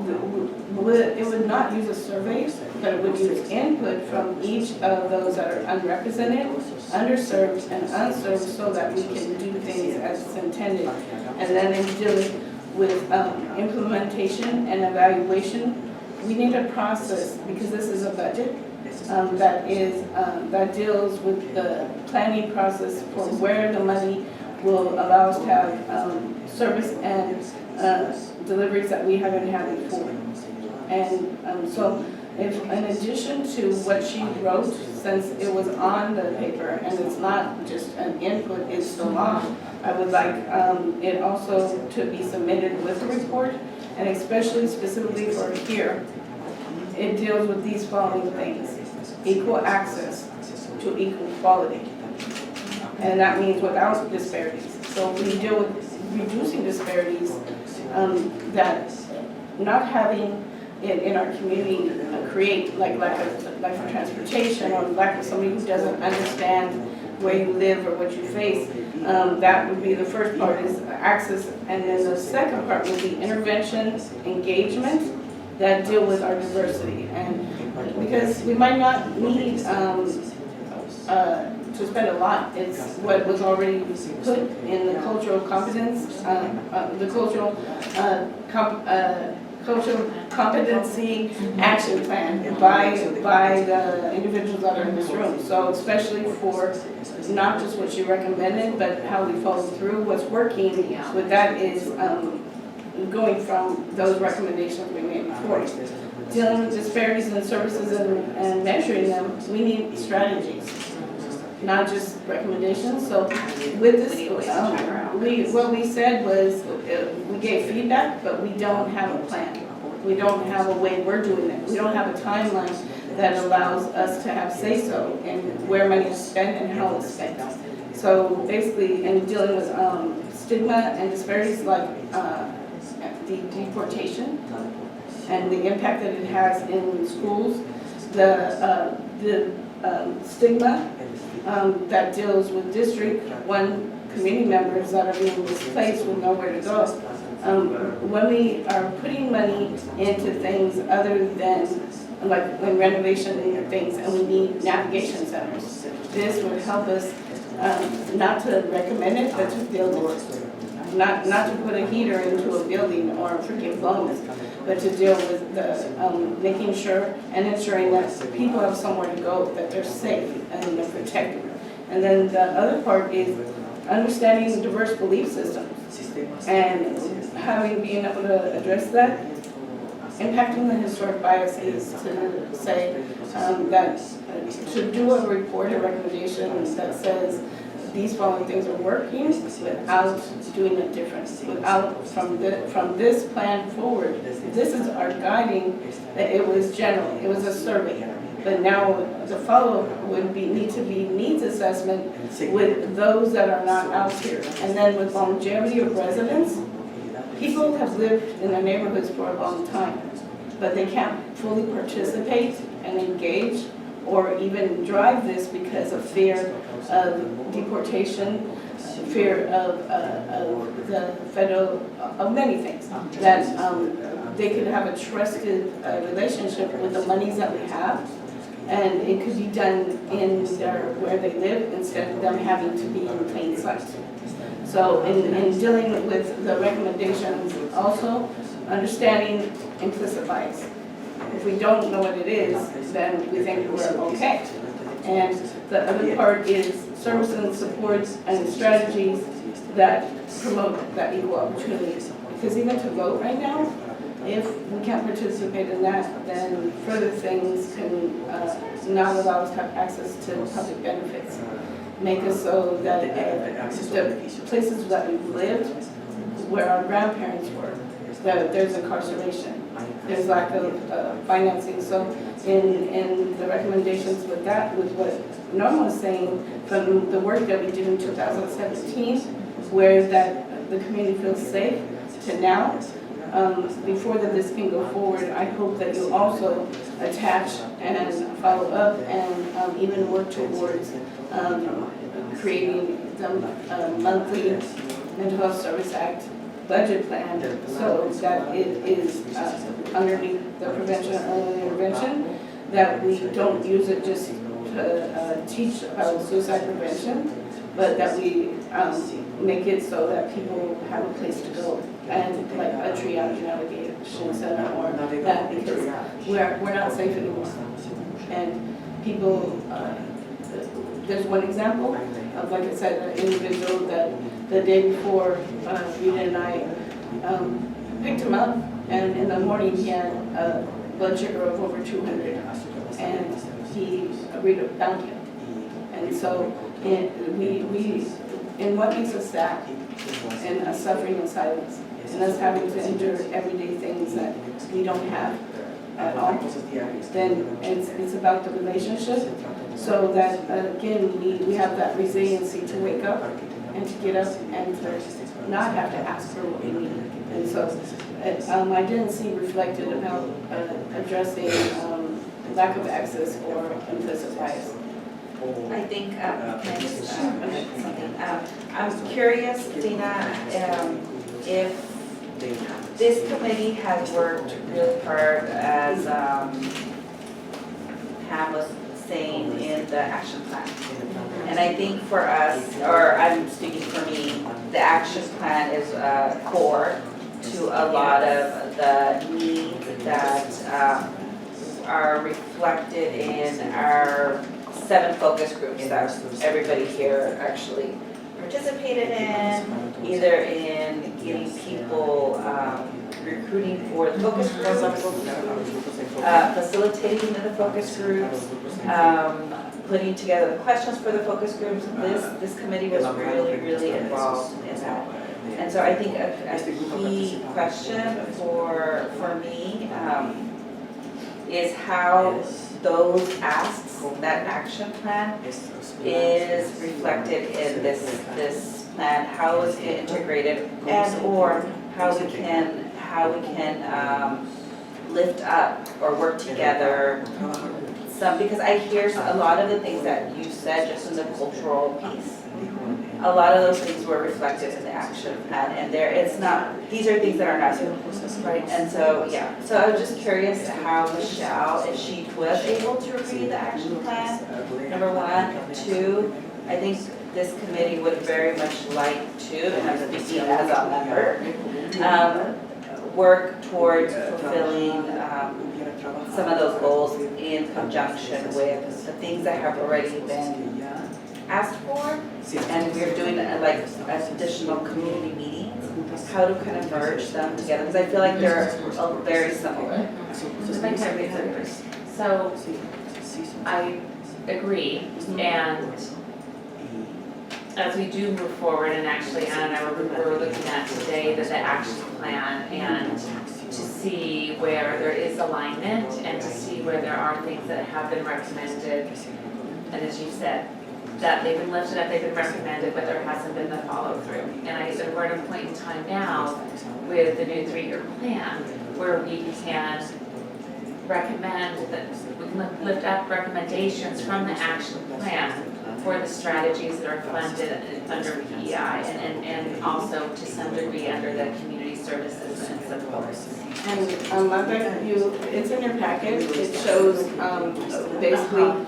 it would not use a survey, but it would use input from each of those that are unrepresented, underserved, and unserved so that we can do things as it's intended. And then in dealing with implementation and evaluation, we need a process because this is a budget that deals with the planning process for where the money will allow us to have service and deliveries that we haven't had before. And so if in addition to what she wrote, since it was on the paper and it's not just an input, it's the law, I would like it also to be submitted with a report, and especially specifically for here, it deals with these following things: equal access to equal quality. And that means without disparities. So we deal with reducing disparities, that not having it in our community create like lack of transportation or lack of somebody who doesn't understand where you live or what you face. That would be the first part is access, and then the second part would be intervention, engagement that deal with our diversity. And because we might not need to spend a lot, it's what was already put in the cultural competence, the cultural competency action plan by the individuals that are in this room. So especially for not just what you recommended, but how we follow through, what's working with that is going from those recommendations we made before. Dealing with disparities in services and measuring them, we need strategies, not just recommendations. So with this, what we said was we gave feedback, but we don't have a plan. We don't have a way we're doing it. We don't have a timeline that allows us to have say-so in where money is spent and how it's spent. So basically, in dealing with stigma and disparities like the deportation and the impact that it has in schools, the stigma that deals with District 1 community members that are being displaced with nowhere to go. When we are putting money into things other than like when renovation and things, and we need navigation centers, this would help us not to recommend it, but to build it. Not to put a heater into a building or freaking blowing it, but to deal with the making sure and ensuring that people have somewhere to go, that they're safe and they're protected. And then the other part is understanding the diverse belief systems and being able to address that, impacting the historic biases to say that to do a report, a recommendation that says these following things are working without doing it different, without from this plan forward. This is our guiding. It was general. It was a survey. But now the follow-up would need to be needs assessment with those that are not out here. And then with longevity of residence, people have lived in their neighborhoods for a long time, but they can't fully participate and engage or even drive this because of fear of deportation, fear of the federal, of many things, that they could have a trusted relationship with the monies that we have. And it could be done in where they live instead of them having to be in plain sight. So in dealing with the recommendations, also understanding implicit bias. If we don't know what it is, then we think we're okay. And the other part is services and supports and strategies that promote that equal opportunity. Because even to vote right now, if we can't participate in that, then further things can not allow us to have access to public benefits. Make us so that the places that we've lived, where our grandparents were, that there's incarceration, there's lack of financing. So in the recommendations with that, with what Norma was saying, from the work that we did in 2017, where that the community feels safe, to now, before that this can go forward, I hope that you also attach and follow up and even work towards creating the monthly Mental Health Service Act budget plan so that it is underneath the prevention and early intervention, that we don't use it just to teach about suicide prevention, but that we make it so that people have a place to go, and like a triage navigation center or that, because we're not safe anymore. And people, there's one example of, like I said, an individual that the day before Rita and I picked him up, and in the morning he had a blood sugar of over 200, and Rita found him. And so and what makes us sad and us suffering in silence and us having to endure everyday things that we don't have at all, then it's about the relationship, so that again we have that resiliency to wake up and to get up and to not have to ask for what we need. And so I didn't see reflected about addressing lack of access or implicit bias. I think, can I just, something, I'm curious, Dina, if this committee has worked really hard as, Pam was saying in the action plan. And I think for us, or I'm speaking for me, the action plan is core to a lot of the needs that are reflected in our 7 focus groups that everybody here actually participated in, either in getting people recruiting for the focus groups, facilitating the focus groups, putting together the questions for the focus groups. This committee was really involved in that. And so I think a key question for me is how those asks, that action plan, is reflected in this plan. How is it integrated, and or how we can lift up or work together some, because I hear a lot of the things that you said just in the cultural piece. A lot of those things were reflected in the action plan, and it's not, these are things that are not new, right? And so, yeah, so I was just curious how Michelle, if she was able to read the action plan, number 1. 2, I think this committee would very much like to, and I'm speaking as a member, work towards fulfilling some of those goals in conjunction with the things that have already been asked for, and we're doing like additional community meetings, how to kind of merge them together, because I feel like they're very similar. So I agree, and as we do move forward, and actually Anna and I were looking at today the action plan, and to see where there is alignment and to see where there are things that have been recommended, and as you said, that they've been lifted up, they've been recommended, but there hasn't been the follow through. And we're at a point in time now with the new 3-year plan where we can recommend that we can lift up recommendations from the action plan for the strategies that are funded under PEI and also to some degree under the community services and supports. And Mother, it's in your packet, it shows basically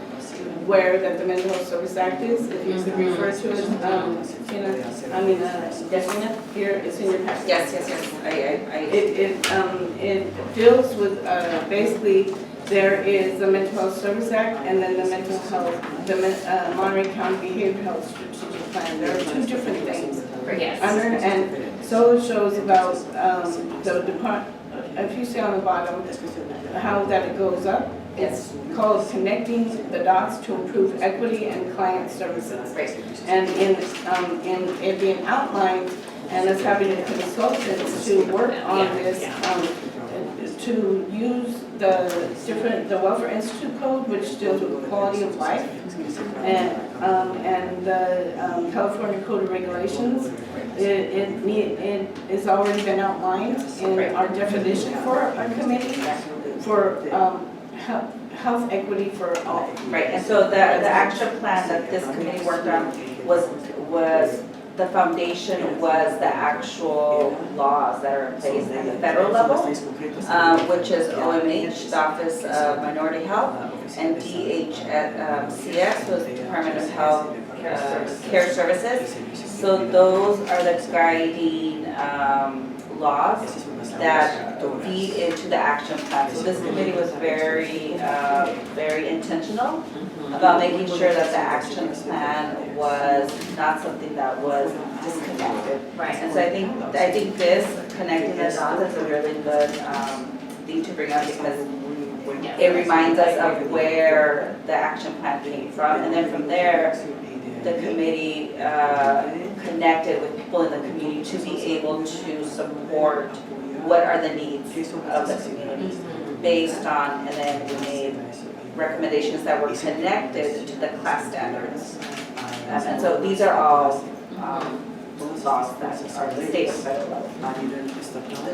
where that the Mental Health Service Act is, if you could refer to it, Destina, here, it's in your packet. Yes. It deals with, basically, there is the Mental Health Service Act and then the Mental Health, the Monterey County Behavioral Health Strategic Plan. There are 2 different things. Yes. And so it shows about the department, if you see on the bottom, how that it goes up. It's called Connecting the Dots to Improve Equity and Client Services. Right. And in it being outlined, and us having consultants to work on this, to use the Welfare Institute Code, which deals with quality of life, and the California Code of Regulations. It has already been outlined in our definition for our committee for health equity for all. Right, and so the action plan that this committee worked on was the foundation was the actual laws that are in place at the federal level, which is OMH, the Office of Minority Health, and DHCS was the Department of Health Care Services. So those are the guiding laws that feed into the action plan. So this committee was very intentional about making sure that the action plan was not something that was disconnected. Right. And so I think this connecting the dots is a really good thing to bring up, because it reminds us of where the action plan came from, and then from there the committee connected with people in the community to be able to support what are the needs of the community based on, and then we made recommendations that were connected to the class standards. And so these are all laws that are state and federal level.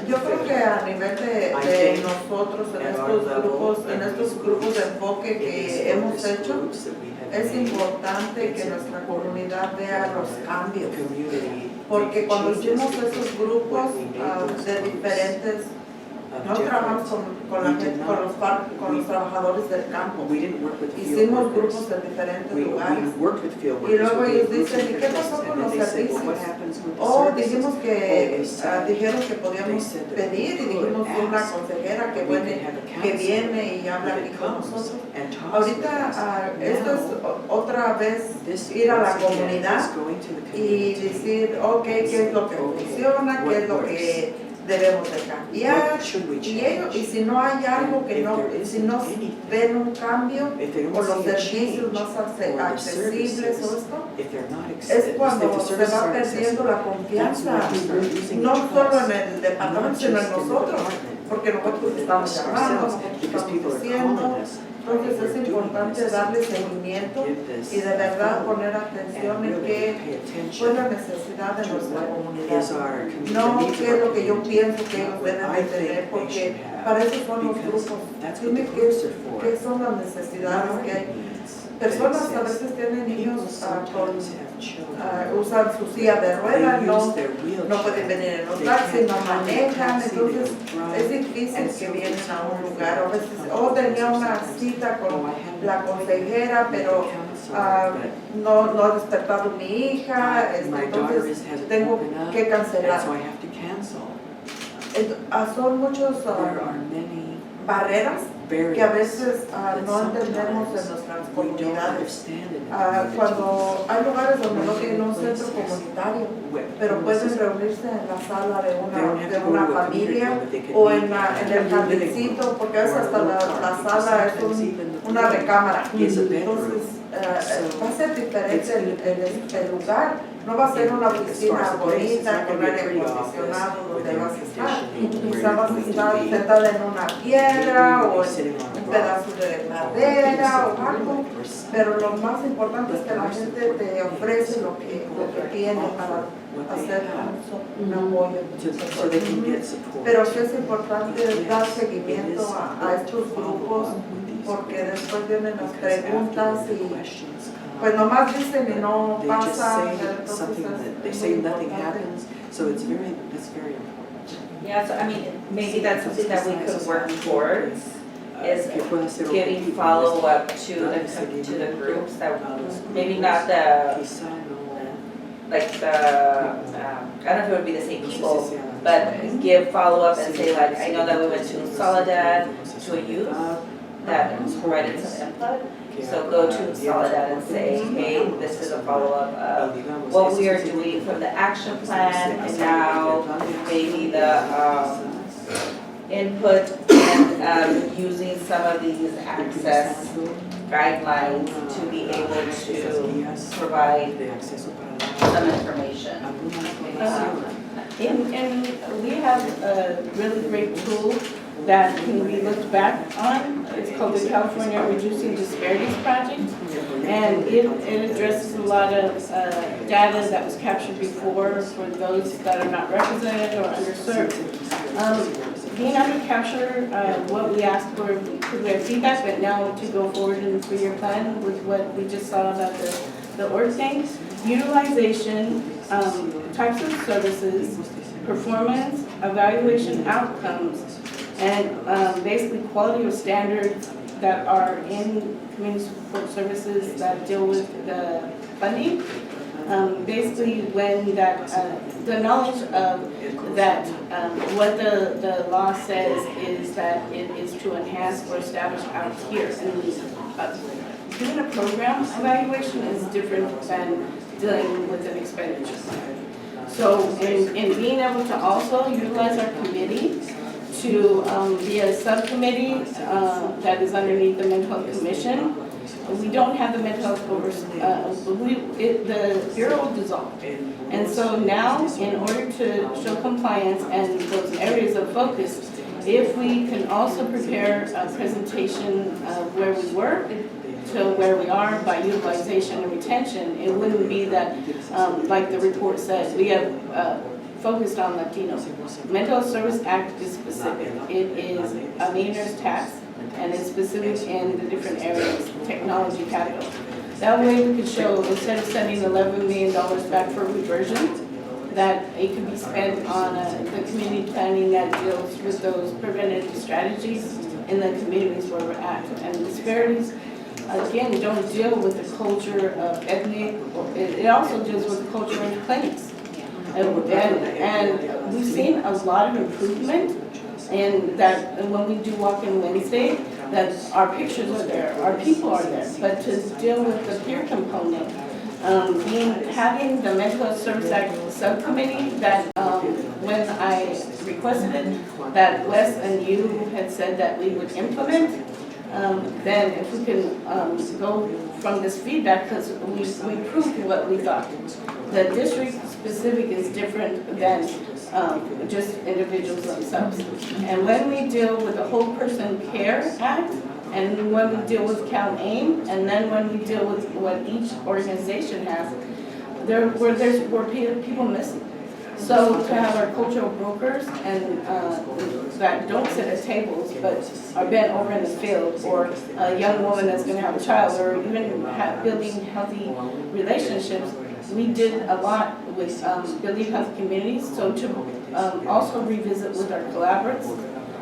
Yo creo que a nivel de nosotros en estos grupos de enfoque que hemos hecho, es importante que nuestra comunidad vea los cambios. Porque cuando hicimos esos grupos de diferentes, no trabajamos con la gente, con los trabajadores del campo. Hicimos grupos en diferentes lugares. Y luego ellos dicen, ¿y qué pasó con los servicios? Dijimos que dijeron que podíamos pedir y dijimos una consejera que viene y habla aquí con nosotros. Ahorita esto es otra vez ir a la comunidad y decir, ok, ¿qué es lo que funciona? ¿Qué es lo que debemos de cambiar? Y si no hay algo si no ven un cambio o los servicios más accesibles o esto, es cuando se va perdiendo la confianza, no solo en el departamento, sino en nosotros, porque nosotros estamos llamando, nosotros estamos diciendo. Entonces es importante darle seguimiento y de verdad poner atención en qué fue la necesidad de nuestra comunidad. No qué es lo que yo pienso que ellos deben de tener, porque para eso son los grupos. Dime qué son las necesidades que hay. Personas a veces tienen niños usan su silla de ruedas, no pueden venir en los taxis, no manejan, entonces es difícil que vienen a un lugar. A veces, tenía una cita con la consejera, pero no ha despertado mi hija, entonces tengo que cancelar. Son muchos barreras que a veces no entendemos en nuestras comunidades. Cuando hay lugares donde no tienen un centro comunitario, pero pueden reunirse en la sala de una familia o en el jardincito, porque a veces hasta la sala es una recámara. Entonces va a ser diferente el lugar. No va a ser una oficina bonita con aire acondicionado donde vas a estar. Quizás vas a estar sentada en una piedra o en un pedazo de madera o algo. Pero lo más importante es que la gente te ofrece lo que tiene para hacer un apoyo. Pero sí es importante dar seguimiento a estos grupos, porque después vienen las preguntas y pues nomás dicen y no pasa. They say nothing happens, so that's very important. Yeah, so I mean, maybe that's something that we could work towards, is giving follow-up to the groups that, maybe not I don't know if it would be the same people, but give follow-up and say like, I know that we went to Soledad, to a youth that provided some input. So go to Soledad and say, hey, this is a follow-up of what we are doing from the action plan, and now maybe the input and using some of these access guidelines to be able to provide some information. And we have a really great tool that can be looked back on. It's called the California Reducing Disparities Project, and it addresses a lot of data that was captured before for those that are not represented or underserved. Being able to capture what we asked for, because we have feedback, but now to go forward in the 3-year plan with what we just saw about the org thing, utilization, types of services, performance, evaluation outcomes, and basically quality of standards that are in community support services that deal with the funding. Basically when that, the knowledge of that, what the law says is that it is to enhance or establish out here. And doing a program evaluation is different than dealing with an expenditure plan. So in being able to also utilize our committee to be a subcommittee that is underneath the Mental Health Commission. We don't have the mental health the Bureau dissolved. And so now, in order to show compliance and those areas of focus, if we can also prepare a presentation of where we were to where we are by utilization and retention, it wouldn't be that, like the report says, we have focused on Latinos. Mental Health Service Act is specific. It is a millionaire's tax, and it's specific in the different areas, technology capital. That way we could show, instead of sending $11 million back for reversion, that it could be spent on the community planning that deals with those preventative strategies in the communities where we're at. And disparities, again, don't deal with the culture of ethnic, it also deals with the culture of clinics. And we've seen a lot of improvement in that, and when we do Walk-In Wednesday, that our pictures are there, our people are there, but to deal with the peer component, having the Mental Health Service Act subcommittee that when I requested it, that Wes and you had said that we would implement, then if we can go from this feedback, because we proved what we thought. The district specific is different than just individuals themselves. And when we deal with the Whole Person Care Act, and when we deal with CalAIM, and then when we deal with what each organization has, were people missing. So to have our cultural brokers and that don't sit at tables but are bent over in the field, or a young woman that's going to have a child, or even building healthy relationships, we did a lot with building healthy communities. So to also revisit with our collaborates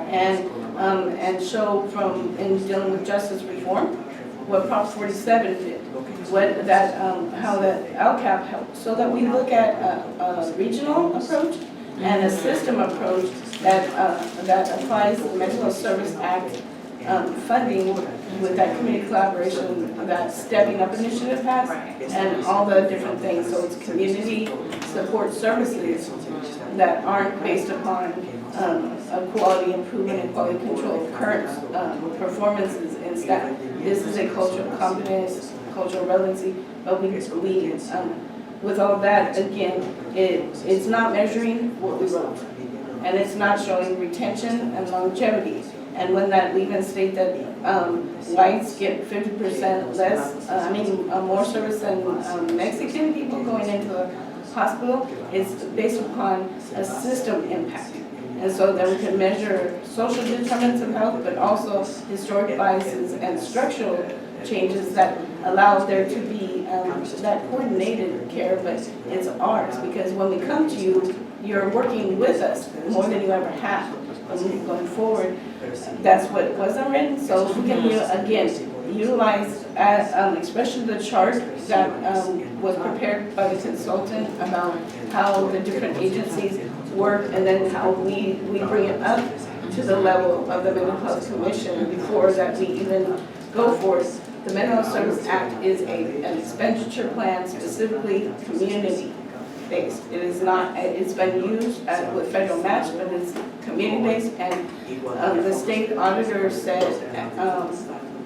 and show from in dealing with justice reform what Prop 47 did, what that how the LCAP helped, so that we look at a regional approach and a system approach that applies the Mental Health Service Act funding with that community collaboration that Stepping Up initiative has, and all the different things. So it's community support services that aren't based upon a quality improvement and quality control of current performances and staff. This is a culture of competence, cultural relevancy, but with all that, again, it's not measuring what we wrote, and it's not showing retention and longevity. And when that we even state that whites get 50% less, more service than Mexican people going into the hospital, it's based upon a system impact. And so that we can measure social determinants of health, but also historic biases and structural changes that allow there to be that coordinated care, but it's ours. Because when we come to you, you're working with us more than you ever have. Going forward, that's what wasn't written. So if we can, again, utilize, especially the chart that was prepared by the consultant about how the different agencies work, and then how we bring it up to the level of the Mental Health Commission before that we even go for it. The Mental Health Service Act is an expenditure plan specifically community-based. It is not, it's been used with federal match, but it's community-based, and the state auditor said,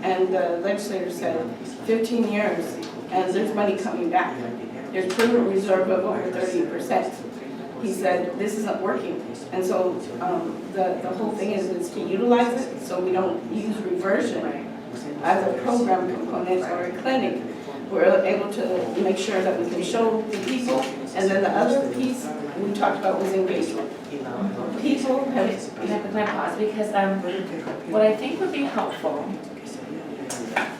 and the legislator said, 15 years, and there's money coming back. There's prudent reserve of over 30%. He said, this isn't working. And so the whole thing is to utilize it so we don't use reversion as a program component or a clinic. We're able to make sure that we can show the people. And then the other piece we talked about was engagement. People have... Can I pause? Because what I think would be helpful,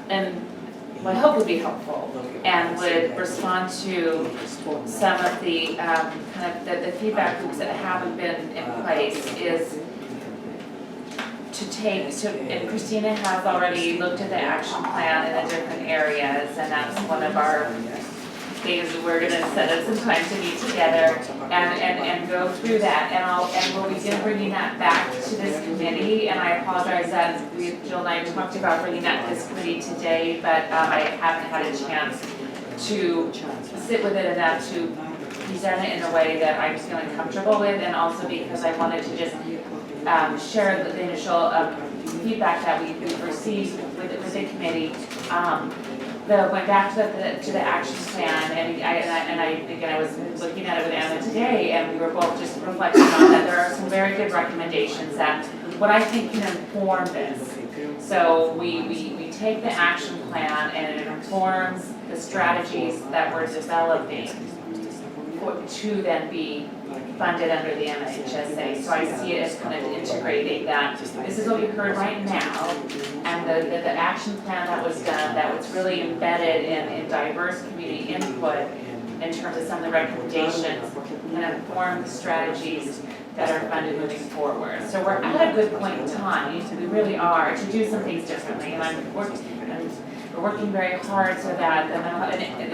and what I hope would be helpful, and would respond to some of the kind of the feedback groups that haven't been in place, is and Christina has already looked at the action plan in the different areas, and that's one of our things. We're going to set up some time to meet together and go through that, and we'll begin bringing that back to this committee. And I apologize that Jill and I talked about bringing that to this committee today, but I haven't had a chance to sit with it enough to present it in a way that I'm feeling comfortable with, and also because I wanted to just share the initial feedback that we received with the committee. Went back to the action plan, and I was looking at it with Anna today, and we were both just reflecting on that there are some very good recommendations that what I think can inform this. So we take the action plan and it informs the strategies that we're developing to then be funded under the MHSA. So I see it as kind of integrating that, this is what we heard right now, and the action plan that was done, that was really embedded in diverse community input in terms of some of the recommendations, and inform the strategies that are funded moving forward. So we're at a good point in time, we really are, to do some things differently, and we're working very hard so that the mental health, and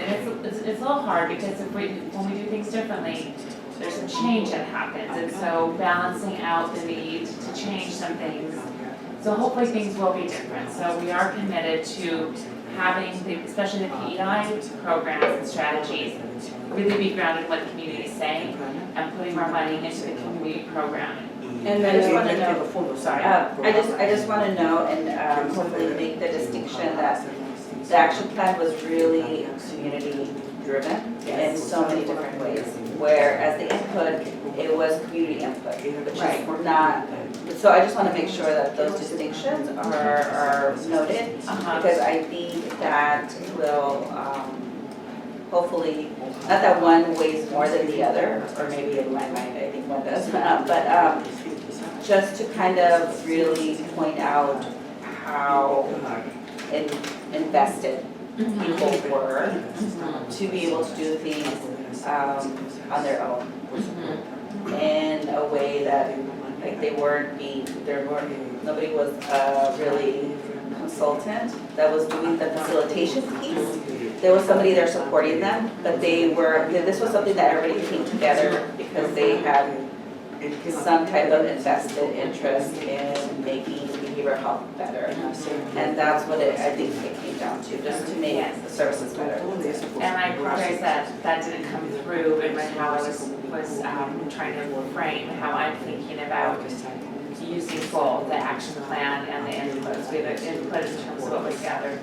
it's a little hard because when we do things differently, there's some change that happens, and so balancing out the need to change some things. So hopefully things will be different. So we are committed to having, especially the PEI programs and strategies, really be grounded in what the community is saying and putting more money into the community programming. And I then just want to know, Sorry. I just want to know and hopefully make the distinction that the action plan was really community driven in so many different ways. Whereas the input, it was community input, which is not, so I just want to make sure that those distinctions are noted. Because I think that will hopefully, not that one weighs more than the other, or maybe in my mind I think one does, but just to kind of really point out how invested people were to be able to do things on their own in a way that like they weren't being, nobody was really consultant that was doing the facilitation piece. There was somebody there supporting them, but this was something that everybody came together because they had some type of invested interest in making behavioral health better. And that's what I think it came down to, just to make the services better. And I apologize that didn't come through in how I was trying to frame how I'm thinking about using both the action plan and the inputs. We have an input in terms of what was gathered.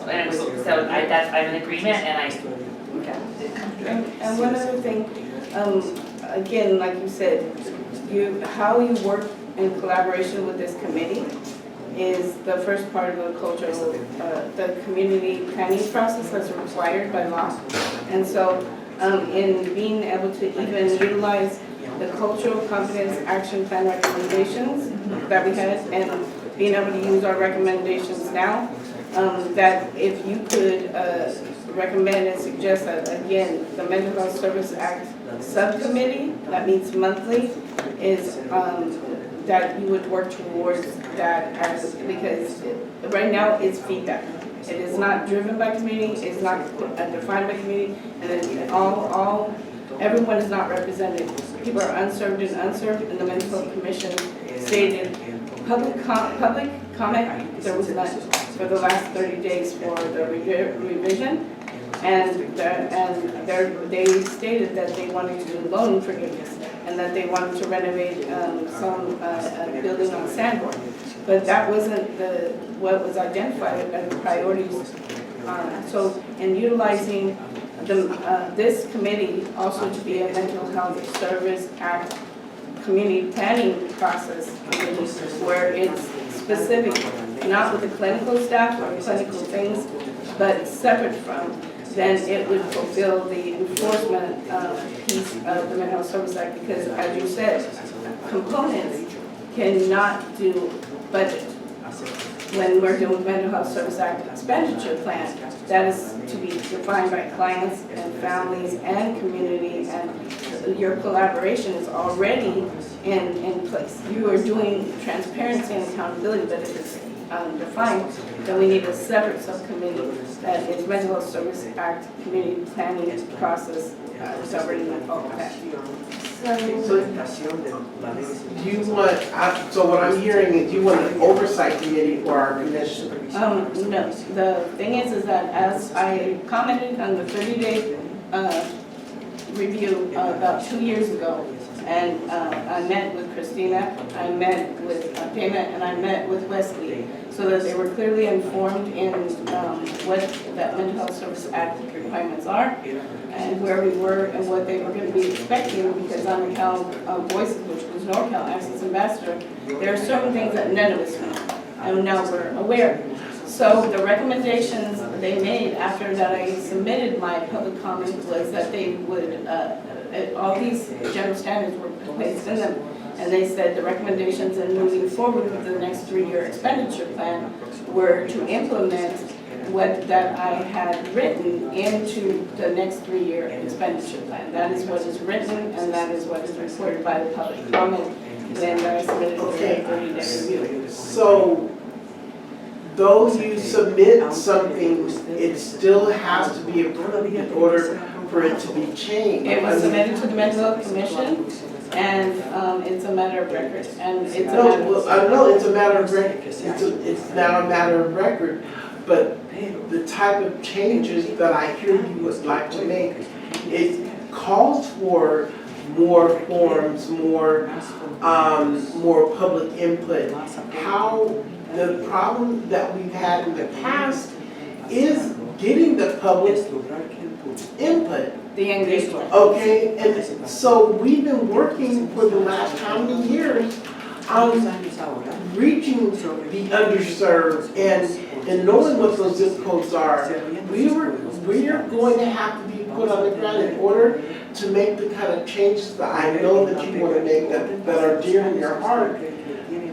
And it was, so I'm in agreement and did come through. And one other thing, again, like you said, how you work in collaboration with this committee is the first part of the cultural, the community planning process that's required by law. And so in being able to even utilize the cultural competence action plan recommendations that we had and being able to use our recommendations now, that if you could recommend and suggest that, again, the Mental Health Service Act subcommittee, that meets monthly, is that you would work towards that because right now it's feedback. It is not driven by community, it's not defined by community, and then everyone is not represented. People are unserved, and the Mental Health Commission stated public comment, there was none for the last 30 days for the revision. And they stated that they wanted to do loan forgiveness and that they wanted to renovate some building on Sanborn. But that wasn't what was identified as priorities. So in utilizing this committee also to be a Mental Health Service Act community planning process where it's specific, not with the clinical staff or clinical things, but separate from, then it would fulfill the enforcement piece of the Mental Health Service Act because, as you said, components cannot do budget. When we're doing Mental Health Service Act expenditure plan, that is to be defined by clients and families and community, and your collaboration is already in place. You are doing transparency and accountability, but if it's defined, then we need a separate subcommittee that is Mental Health Service Act community planning process governing all of that. Do you want, so what I'm hearing is you want an oversight committee for our commission? No, the thing is that as I commented on the 30-day review about 2 years ago, and I met with Christina, I met with Pema, and I met with Wesley, so that they were clearly informed in what that Mental Health Service Act requirements are, and where we were and what they were going to be expecting, because on the Cal Voices, which was NorCal Access Ambassador, there are certain things that none of us know, and now we're aware. So the recommendations they made after that I submitted my public comment was that they would, all these general standards were placed in them. And they said the recommendations in moving forward with the next 3-year expenditure plan were to implement what that I had written into the next 3-year expenditure plan. That is what is written and that is what is reported by the public comment when I submitted the 30-day review. So, though you submit something, it still has to be approved in order for it to be changed. It was submitted to the Mental Health Commission and it's a matter of record and it's a No, matter well, I know it's a matter of record, it's now a matter of record, but the type of changes that I hear you would like to make, it calls for more forms, more public input. How the problem that we've had in the past is getting the public input. the engagement. Okay, and so we've been working for the last how many years on reaching the underserved and knowing what those zip codes are. We are going to have to be put on the ground in order to make the kind of changes that I know that you want to make that are dear in your heart.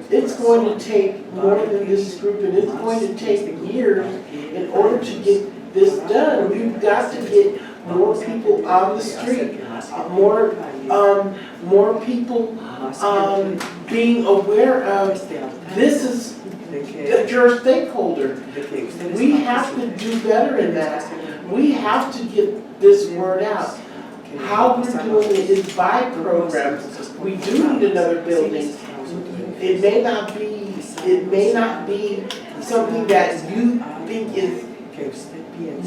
It's going to take more than this group, and it's going to take years in order to get this done. We've got to get more people on the street, more people being aware of this is that you're a stakeholder. We have to do better in that. We have to get this word out. How we're doing it is by programs. We do need another building. It may not be something that you think is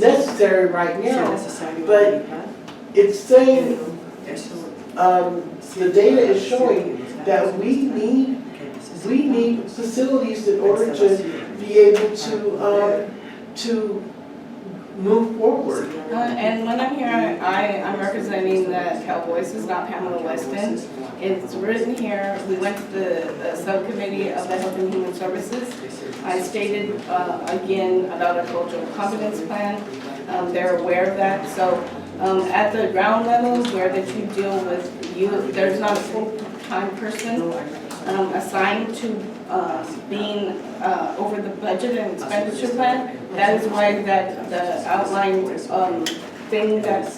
necessary right now, but it's saying, the data is showing that we need facilities in order to be able to move forward. And when I'm here, I'm representing the Cal Voices, not Pamela Weston. It's written here, we went to the subcommittee of the Health and Human Services. I stated again about a cultural competence plan. They're aware of that. So at the ground level, where that you deal with youth, there's not a full-time person assigned to being over the budget and expenditure plan. That is why that the outline thing that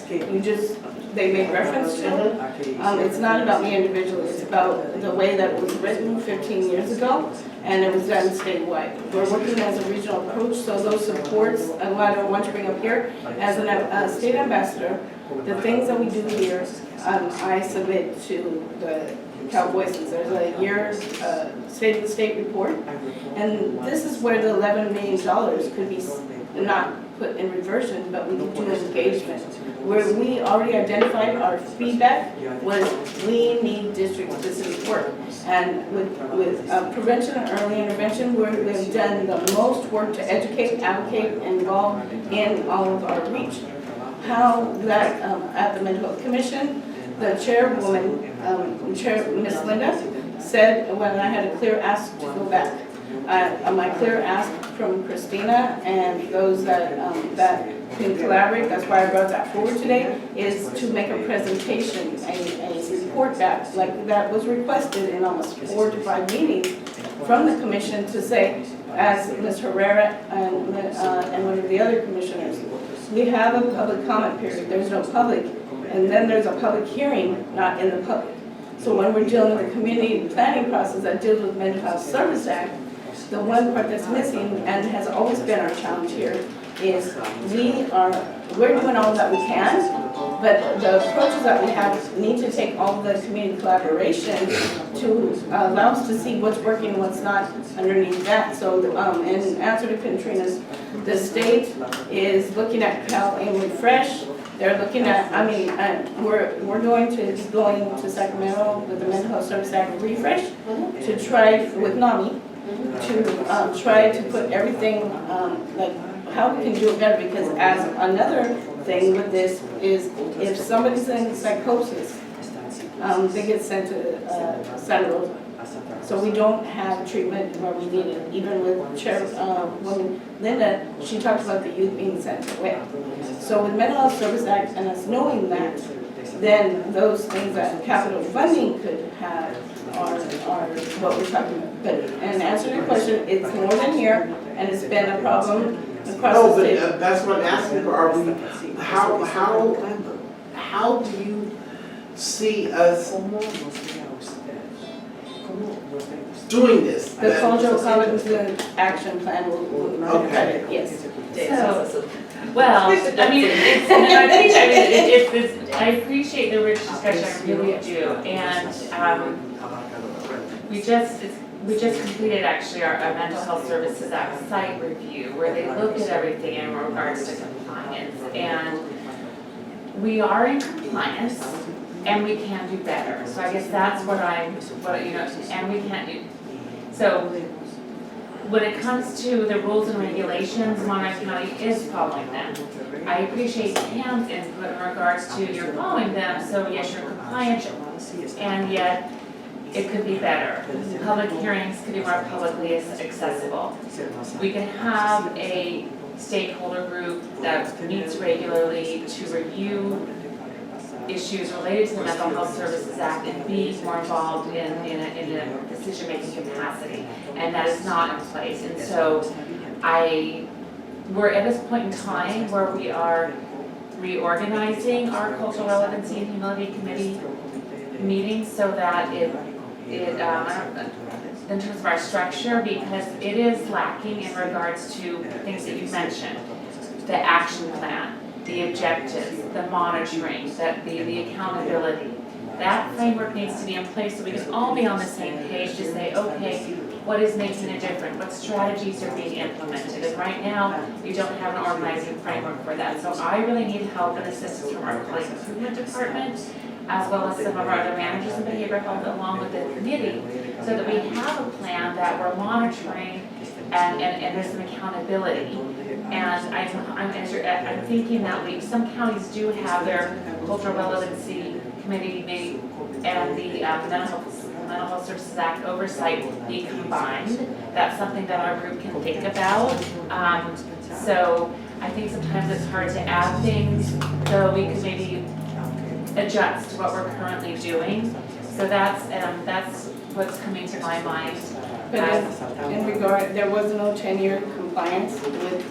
they made reference to, it's not about me individually, it's about the way that it was written 15 years ago, and it was done statewide. We're working as a regional approach, so those supports, and what I want to bring up here, as a state ambassador, the things that we do here, I submit to the Cal Voices. There's a year's State of the State report, and this is where the $11 million could be not put in reversion, but we do engagement. Where we already identified our feedback was we need district-specific work. And with prevention and early intervention, we've done the most work to educate, advocate, and involve in all of our reach. How that at the Mental Health Commission, the chairwoman, Ms. Linda, said when I had a clear ask to go back. My clear ask from Christina and those that can collaborate, that's why I brought that forward today, is to make a presentation, a report back, like that was requested in almost 4 to 5 meetings from the commission to say, as Ms. Herrera and one of the other commissioners, we have a public comment period, there's no public, and then there's a public hearing, not in the public. So when we're dealing with the community planning process that deals with Mental Health Service Act, the one part that's missing and has always been our challenge here is we're doing all that we can, but the approaches that we have need to take all the community collaboration to allow us to see what's working and what's not underneath that. So in answer to Katrina's, the state is looking at Cal and Refresh. They're looking at, we're going to Sacramento with the Mental Health Service Act refresh to try with NAMI to try to put everything like how we can do it better, because as another thing with this is if somebody's in psychosis, they get sent to Santa Rosa. So we don't have treatment where we need it. Even with Chairwoman Linda, she talked about the youth being sent away. So with Mental Health Service Act and us knowing that, then those things that capital funding could have are what we're talking about. But, and answer your question, it's more than here, and it's been a problem across No, the state. but that's what I'm asking for, are we, how do you see us doing this? The cultural competence action plan will Okay. yes. So, well, I mean, it's, and I appreciate, I appreciate the rich discussion, I really do, and, we just completed actually our Mental Health Services Act site review, where they looked at everything in regards to compliance, and we are in compliance, and we can do better, so I guess that's what and we can't do, so, when it comes to the rules and regulations, Monterey County is following them. I appreciate Pam's input in regards to you're following them, so yes, you're compliant, and yet it could be better. Public hearings could be more publicly accessible. We can have a stakeholder group that meets regularly to review issues related to the Mental Health Services Act and be more involved in a decision-making capacity. And that is not in place. And so we're at this point in time where we are reorganizing our cultural relevancy and humility committee meetings so that in terms of our structure, because it is lacking in regards to things that you mentioned, the action plan, the objectives, the monitoring, the accountability. That framework needs to be in place so we can all be on the same page to say, okay, what is making a difference? What strategies are being implemented? And right now, we don't have an organizing framework for that. So I really need help and assistance from our employee improvement department, as well as some of our other managers in behavioral health, along with the committee, so that we have a plan that we're monitoring and there's some accountability. And I'm thinking that some counties do have their cultural relevancy committee and the Mental Health Services Act oversight be combined. That's something that our group can think about. So I think sometimes it's hard to add things, so we could maybe adjust to what we're currently doing. So that's what's coming to my mind. But in regard, there was no 10-year compliance with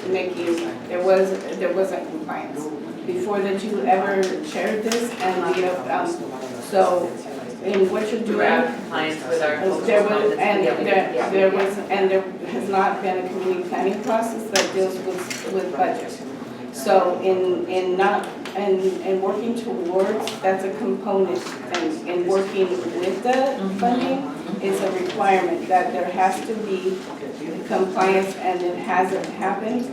Nikki. There wasn't compliance before that you ever shared this, and so in what you're doing, Compliance with our there has not been a community planning process that deals with budget. So in working towards, that's a component, and in working with the funding, it's a requirement that there has to be compliance, and it hasn't happened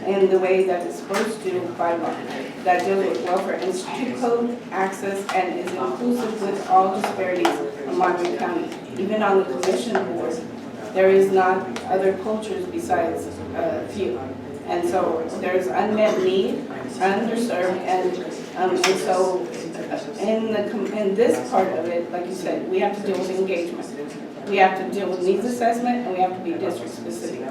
in the way that it's supposed to by law. That deals with welfare institute code, access, and is inclusive with all disparities in Monterey County. Even on the commission board, there is not other cultures besides a few. And so there's unmet need, underserved, and so in this part of it, like you said, we have to deal with engagement. We have to deal with needs assessment, and we have to be district specific.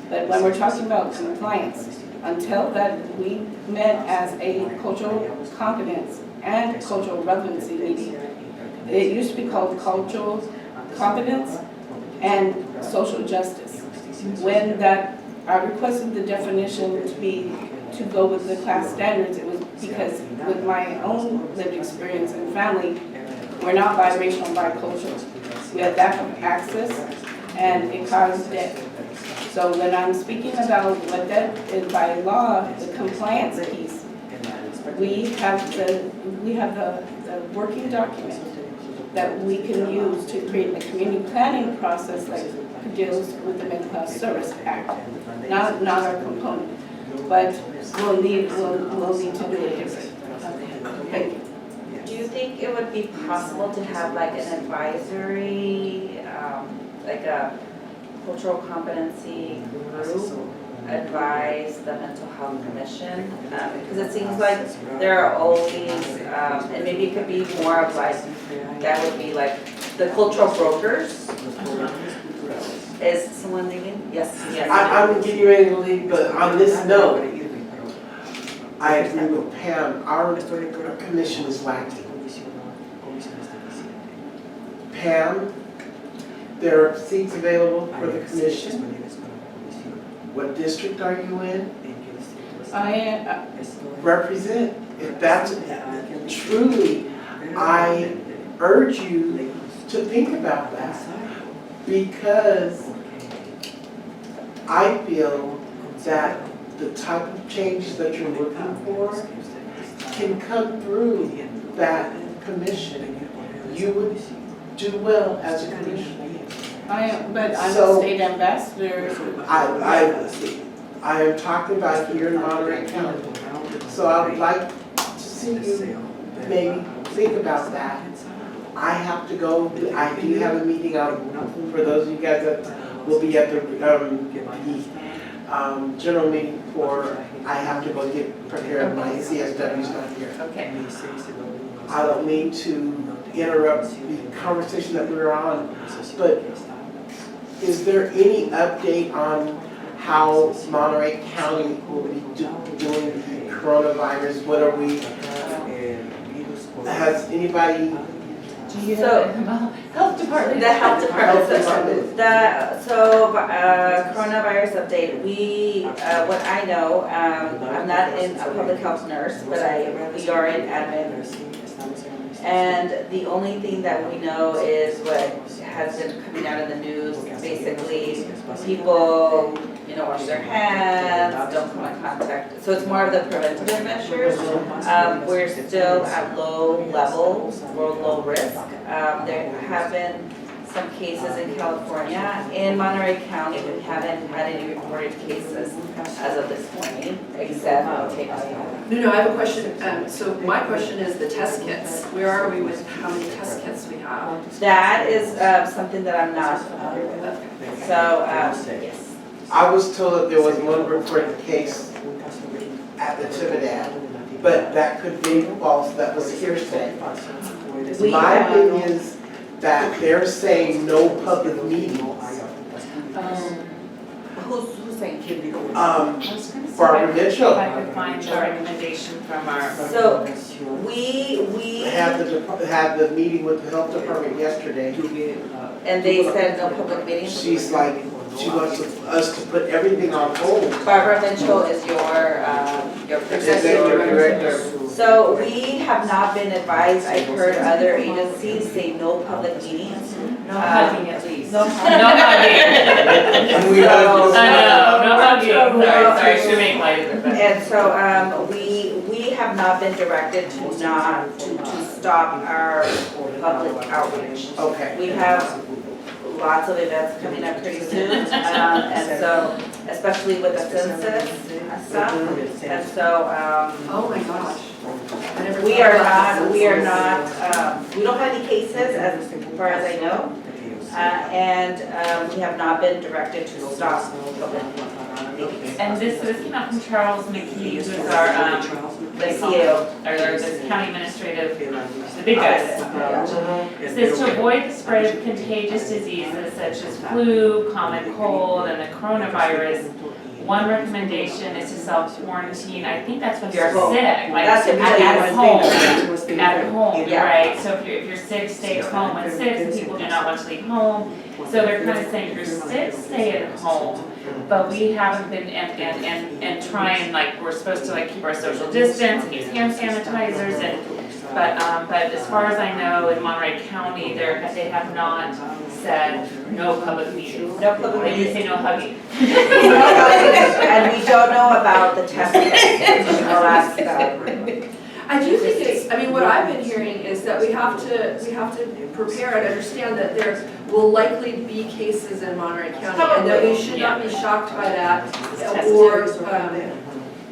But when we're talking about compliance, until that we met as a cultural competence and cultural relevancy meeting, it used to be called cultural competence and social justice. When I requested the definition to go with the class standards, it was because with my own lived experience and family, we're not biracial, bicultural. We had lack of access, and it caused death. So when I'm speaking about what that is by law, the compliance piece, we have the working document that we can use to create a community planning process that deals with the Mental Health Service Act, not our component, but we'll need to do it different. Thank you. Do you think it would be possible to have like an advisory, like a cultural competency group advise the mental health commission, because it seems like there are always, and maybe it could be more of like, that would be like the cultural brokers. Is someone leaving? Yes, yes. I'm getting ready to leave, but on this note, I agree with Pam, our commission is lacking. Pam, there are seats available for the commission. What district are you in? I, Represent. If that's truly, I urge you to think about that. Because I feel that the type of changes that you're looking for can come through that commission. You would do well as a commissioner. but I'm a So- state ambassador. I am talking about here in Monterey County. So I would like to see you maybe think about that. I have to go, I do have a meeting for those of you guys that will be at the general meeting I have to go get prepared, my CSW's not here. Okay. I don't mean to interrupt the conversation that we were on, but is there any update on how Monterey County will be doing the coronavirus? What are we, has anybody? So, Health department. the health department, Health department. coronavirus update, what I know, I'm not a public health nurse, but we are in admin. And the only thing that we know is what has been coming out in the news, basically, people, wash their hands, don't come in contact. So it's more of the preventative measures. We're still at low levels, we're low risk. There have been some cases in California. In Monterey County, we haven't had any reported cases as of this point, except No, I have a question. So my question is the test kits. Where are we with how many test kits we have? that is something that I'm not familiar with. So, yes. I was told that there was one reported case at the Trinidad, but that could be false, that was hearsay. My opinion is that they're saying no public meetings. Who's saying? Barbara Mitchell If I could find the recommendation from our. So, we, had the meeting with the health department yesterday. and they said no public meetings? She's like, she wants us to put everything on hold. Barbara Mitchell is your Executive director. So we have not been advised, I've heard other agencies say no public meetings. No hugging at least. No No hugging. And we have- I know, no hugging. Sorry, I should make light of it. but- And so, we have not been directed to stop our public outreach. Okay. We have lots of events coming up pretty soon, and so, especially with the census and stuff. And so, Oh my gosh. I never we thought are about not, this. we don't have any cases as far as I know. And we have not been directed to stop public meetings. And this came out from Charles McKee, who's our, The CEO. or the county administrative, the big guy. It says to avoid the spread of contagious diseases such as flu, common cold, and the coronavirus, one recommendation is to self-quarantine. I think that's when you're Home. sick, like That's at home. At home, Yeah. right? So if you're sick, stay at home. When sick, and people do not want to leave home. So they're kind of saying, if you're sick, stay at home. But we haven't been, and trying, like, we're supposed to like keep our social distance and use hand sanitizers but as far as I know, in Monterey County, they have not said no public meetings. No public They did meetings. say no hugging. And we don't know about the test kits. I'll ask about. I do think it's, I mean, what I've been hearing is that we have to prepare and understand that there will likely be cases in Monterey County, and that we should not be shocked by that or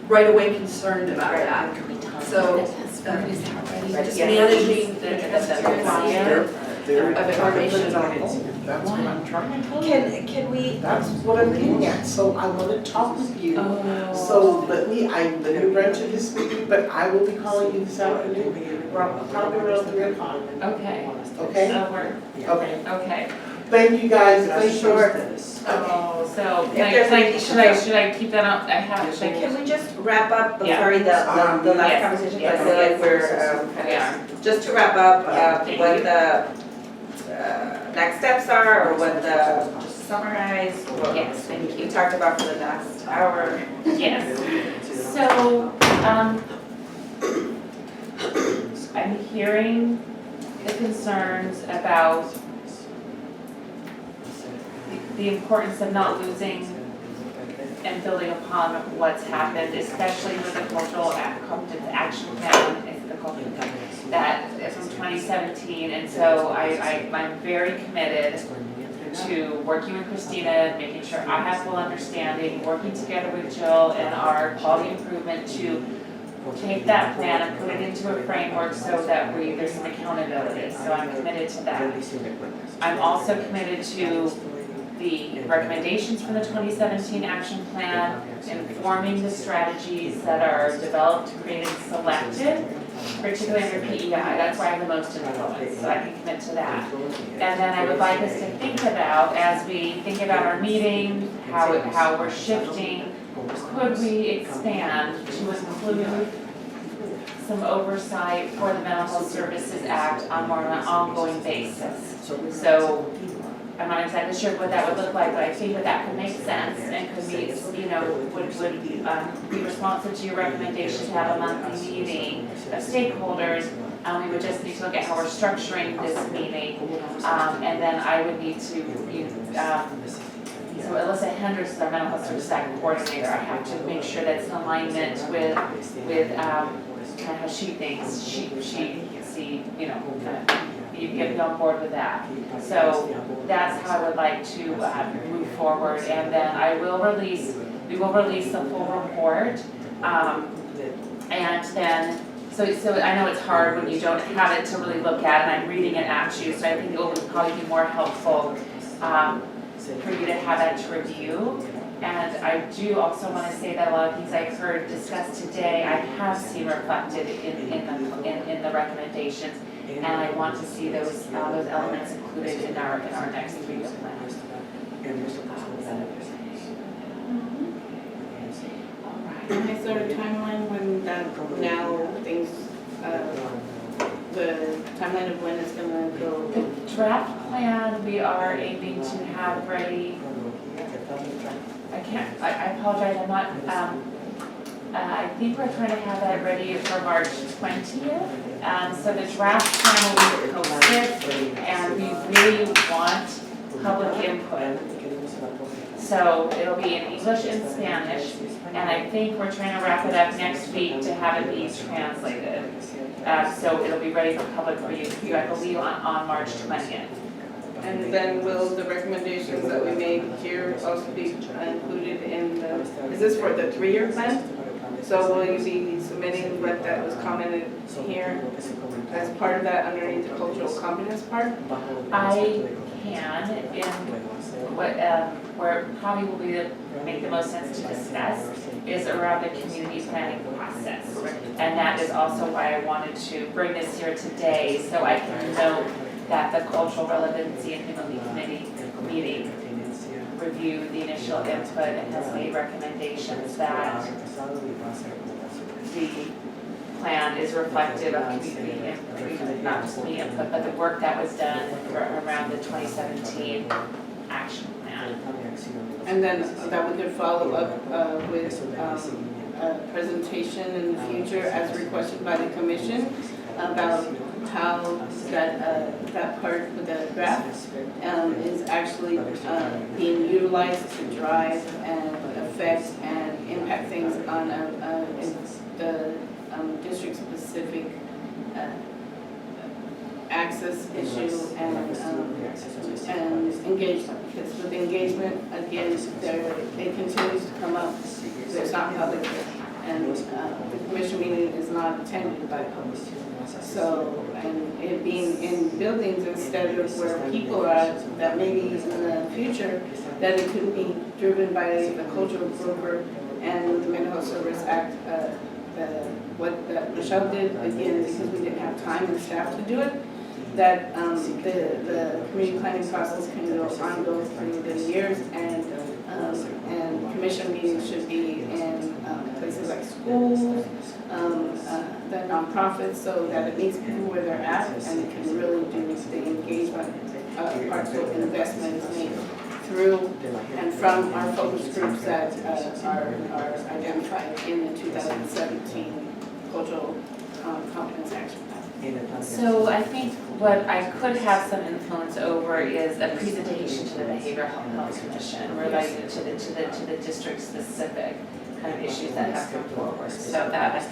right away concerned about that. So, just managing the transparency of information. That's what I'm trying to tell you. Can we, That's what I'm getting at, so I wanna talk with you. Oh. So let me run to this meeting, but I will be calling you this afternoon, probably around 3 o'clock, Okay, okay? that'll work, Okay, okay. thank you guys. for sure, Oh, so, If there's anything should I keep that on, I have, should I can we just wrap up, Yeah. sorry, the last Yes, conversation, yes, I feel like yes. we're, We are. just to wrap up, Thank what you. the next steps are, or what the, just summarize, or Yes, thank we you. talked about for the last hour. Yes, so, I'm hearing the concerns about the importance of not losing and building upon what's happened, especially with the cultural action plan, that is from 2017, and so I'm very committed to working with Christina, making sure I have full understanding, working together with Jill and our quality improvement to take that plan and put it into a framework so that there's some accountability, so I'm committed to that. I'm also committed to the recommendations from the 2017 action plan, informing the strategies that are developed, created, selected, particularly under PEI, that's where I have the most influence, so I can commit to that. And then I would like us to think about, as we think about our meeting, how we're shifting, could we expand to include some oversight for the Mental Health Services Act on more of an ongoing basis? So I'm not exactly sure what that would look like, but I think that could make sense and could be, would be responsive to your recommendation to have a monthly meeting of stakeholders. We would just need to look at how we're structuring this meeting. And then I would need to, so Alyssa Hendricks is our Mental Health Services Act coordinator. I have to make sure that's in alignment with kind of how she thinks, she see, kind of, you get me on board with that. So that's how I would like to move forward, and then we will release the full report. And then, so I know it's hard when you don't have it to really look at, and I'm reading it at you, so I think it will probably be more helpful for you to have that to review. And I do also want to say that a lot of things I heard discussed today, I have seen reflected in the recommendations. And I want to see those elements included in our next 3-year plan. And is there a timeline when things, the timeline of when it's gonna go? The draft plan we are aiming to have ready. I apologize, I'm not, I think we're trying to have that ready for March 20th. So the draft plan will be posted, and we really want public input. So it'll be in English and Spanish, and I think we're trying to wrap it up next week to have it be translated. So it'll be ready for public review, I believe, on March 20th. And then will the recommendations that we made here also be included in the, is this for the 3-year plan? So will you be submitting what that was commented here as part of that underneath the cultural competence part? I can, in where it probably will be make the most sense to discuss is around the community planning process. And that is also why I wanted to bring this here today, so I can note that the Cultural Relevancy and Human Committee meeting reviewed the initial input and has made recommendations that the plan is reflective of community input, not just community input, but the work that was done around the 2017 action plan. And then that we could follow up with a presentation in the future as requested by the commission about how that part of the draft is actually being utilized to drive and affect and impact things on the district-specific access issue and engagement. Because with engagement, again, it continues to come up. There's not public, and the commission meeting is not attended by public. So, and it being in buildings instead of where people are, that maybe in the future, that it could be driven by the cultural broker and the Mental Health Service Act, what Michelle did, again, because we didn't have time and staff to do it, that the community planning process can go through the years, and commission meetings should be in places like schools, the nonprofits, so that it meets people where they're at, and it can really do the engagement part, so investment is made through and from our focus groups that are identified in the 2017 Cultural Competence Action Plan. So I think what I could have some influence over is a presentation to the Behavioral Health Commission related to the district specific kind of issues that have come forward. So that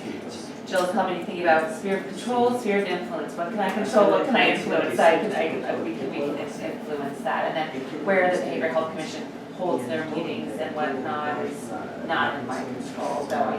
Jill's helping me think about sphere of control, sphere of influence. What can I control? What can I influence? We can influence that. And then where the Behavioral Health Commission holds their meetings and whatnot is not in my control, though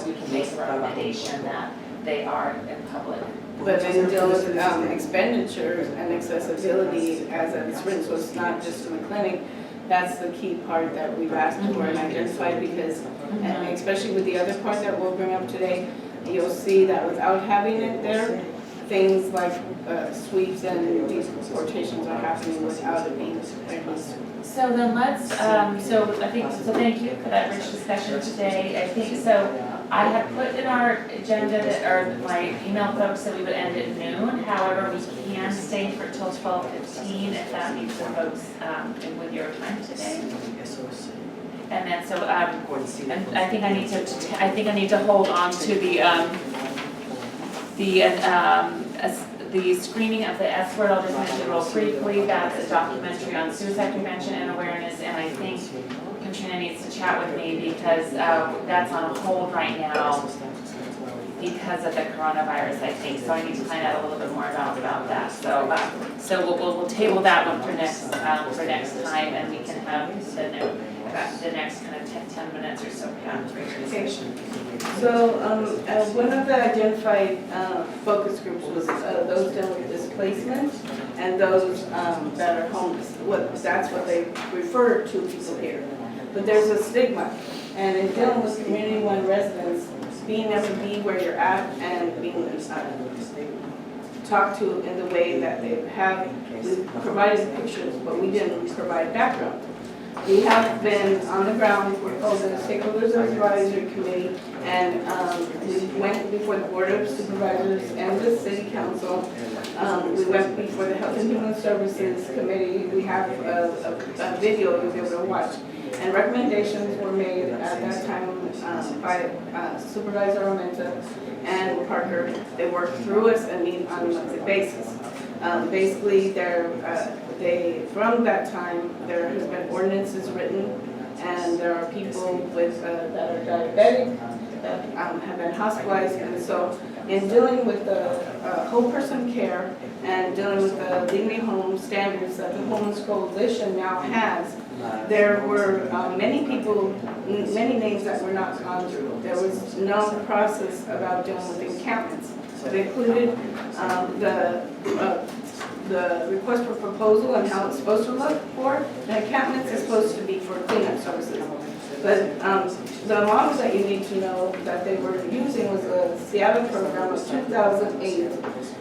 we can make a recommendation that they are in public. But then deal with expenditures and accessibility as it's written, so it's not just in the clinic. That's the key part that we've asked for and identified, because, and especially with the other part that we'll bring up today, you'll see that without having it there, things like sweeps and deportations are happening without it being there. So then let's, thank you for that rich discussion today. I think, so I have put in our agenda or my email folks that we would end at noon. However, we can stay for till 12:15 if that meets the folks with your time today. And then so, and I think I need to hold on to the screening of the S word. I'll just mention real briefly. That's a documentary on suicide prevention and awareness, and I think Katrina needs to chat with me because that's on hold right now because of the coronavirus, I think. So I need to find out a little bit more about that. So we'll table that one for next time, and we can have the next kind of 10 minutes or so conversation. So one of the identified focus groups was those dealing with displacement and those that are homeless. That's what they refer to people here. But there's a stigma, and in dealing with community one residents, being able to be where you're at and being talked to in the way that they have, we provided pictures, but we didn't provide background. We have been on the ground, we're called the Stakeholders Advisory Committee, and we went before the Board of Supervisors and the City Council. We went before the Health and Human Services Committee. We have a video you'll be able to watch. And recommendations were made at that time by Supervisor Armenta and Parker. They worked through us and meet on a monthly basis. Basically, from that time, there has been ordinances written, and there are people with that are diabetic that have been hospitalized, and so in dealing with the whole person care and dealing with the Leave Me Home standards that the Homeless Coalition now has, there were many people, many names that were not gone through. There was no process about dealing with encampments. So they included the request for proposal and how it's supposed to look for. The encampments is supposed to be for cleanup services. But the model that you need to know that they were using was a Seattle program of 2008.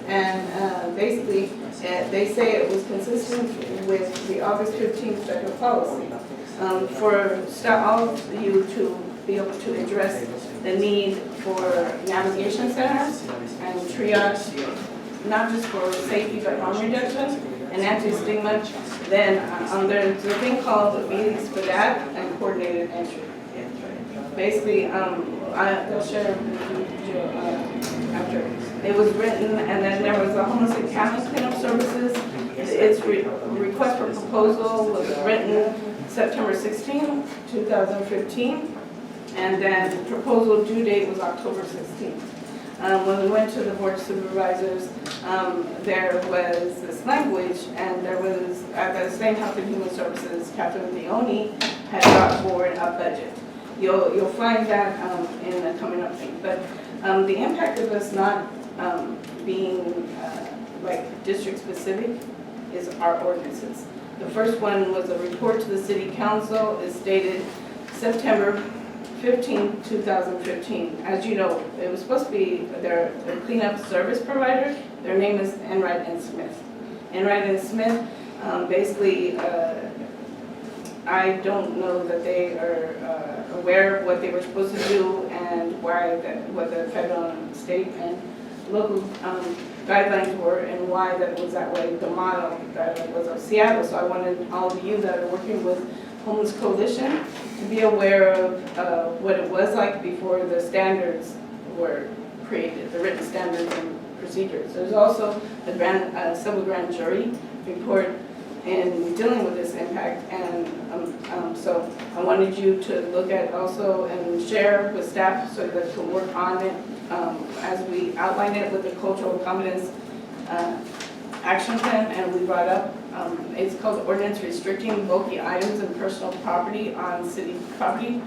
And basically, they say it was consistent with the August 15th federal policy. For all of you to be able to address the need for navigation centers and triage, not just for safety but harm reduction and anti-stigma, then there's a thing called meetings for that and coordinated entry. Basically, I'll share with you after. It was written, and then there was a homeless encampment cleanup services. Its request for proposal was written September 16, 2015, and then proposal due date was October 16. When we went to the Board of Supervisors, there was this language, and there was, at the same Health and Human Services, Captain Leone had brought forward a budget. You'll find that in the coming up thing. But the impact of us not being like district specific is our ordinances. The first one was a report to the city council. It's dated September 15, 2015. As you know, it was supposed to be their cleanup service provider. Their name is Enright and Smith. Enright and Smith, basically, I don't know that they are aware of what they were supposed to do and why what the federal, state, and local guidelines were and why that was that way, the model that was of Seattle. So I wanted all of you that are working with Homeless Coalition to be aware of what it was like before the standards were created, the written standards and procedures. There's also a civil grand jury report in dealing with this impact, and so I wanted you to look at also and share with staff so that you can work on it as we outline it with the cultural competence action plan, and we brought up, it's called Ordinance Restricting Bulky Items and Personal Property on City Property,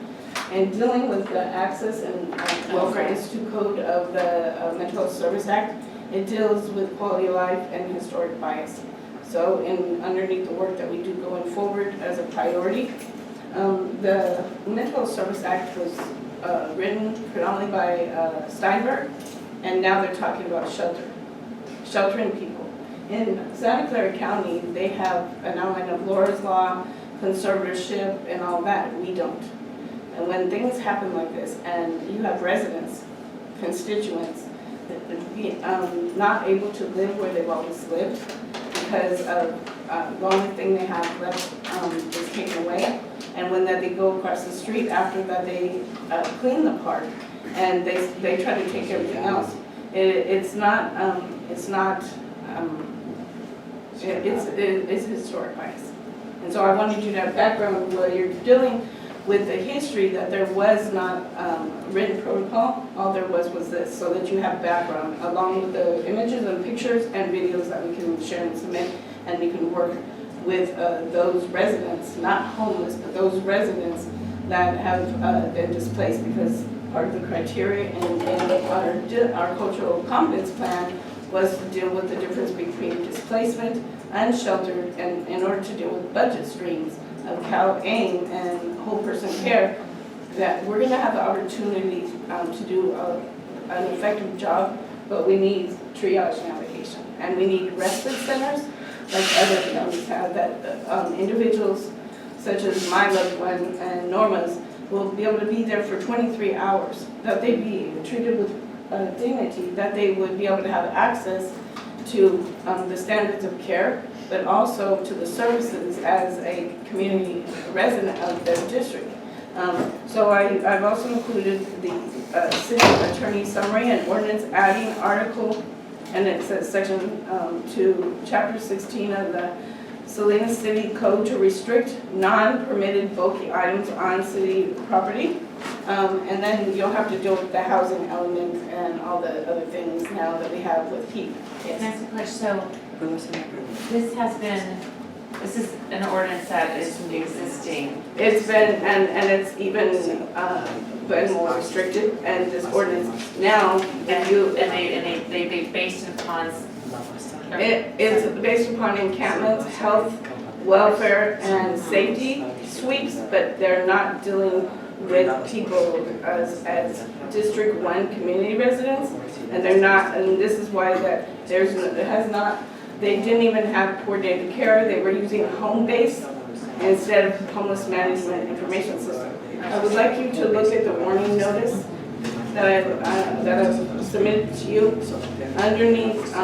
and dealing with the Access and Welfare Institute Code of the Mental Health Service Act. It deals with quality of life and historic bias. So underneath the work that we do going forward as a priority, the Mental Health Service Act was written predominantly by Steinberg, and now they're talking about sheltering people. In Santa Clara County, they have an outline of Laura's Law, conservatorship, and all that. We don't. And when things happen like this, and you have residents, constituents, not able to live where they've always lived because of the only thing they have left is taken away. And when they go across the street after that they clean the park and they try to take everything else, it's historic bias. And so I wanted you to have background where you're dealing with the history that there was not written protocol. All there was this, so that you have background along with the images and pictures and videos that we can share and submit, and we can work with those residents, not homeless, but those residents that have been displaced, because part of the criteria in our cultural competence plan was to deal with the difference between displacement, unsheltered, and in order to deal with budget streams of CalAIM and whole person care, that we're going to have the opportunity to do an effective job, but we need triage navigation, and we need respite centers like other counties have, that individuals such as my loved one and Norma's will be able to be there for 23 hours, that they be treated with dignity, that they would be able to have access to the standards of care, but also to the services as a community resident of their district. So I've also included the city attorney summary and ordinance adding article, and it says section to chapter 16 of the Salinas City Code to restrict non-permitted bulky items on city property. And then you'll have to deal with the housing element and all the other things now that we have with heat. Can I ask a question? So this is an ordinance that is existing. It's been, and it's even been more restricted, and this ordinance now, if you, And they based it upon. it's based upon encampments, health, welfare, and safety sweeps, but they're not dealing with people as District 1 community residents, and they're not, and this is why that they didn't even have coordinated care. They were using home base instead of homeless management information system. I would like you to look at the warning notice that I've submitted to you. Underneath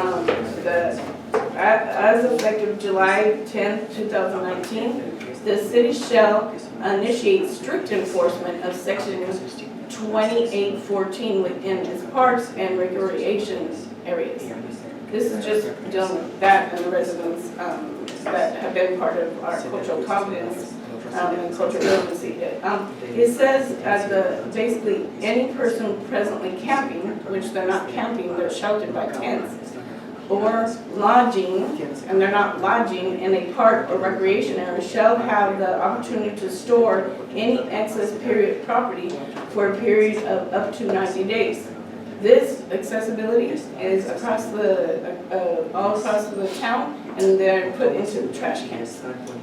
as effective July 10th, 2019, the city shall initiate strict enforcement of section 2814 within its parks and recreation areas. This is just dealing with that and the residents that have been part of our cultural competence and cultural relevancy. It says basically any person presently camping, which they're not camping, they're sheltered by tents, or lodging, and they're not lodging in a park or recreation area, shall have the opportunity to store any excess period property for a period of up to 90 days. This accessibility is across all across the town, and they're put into trash cans.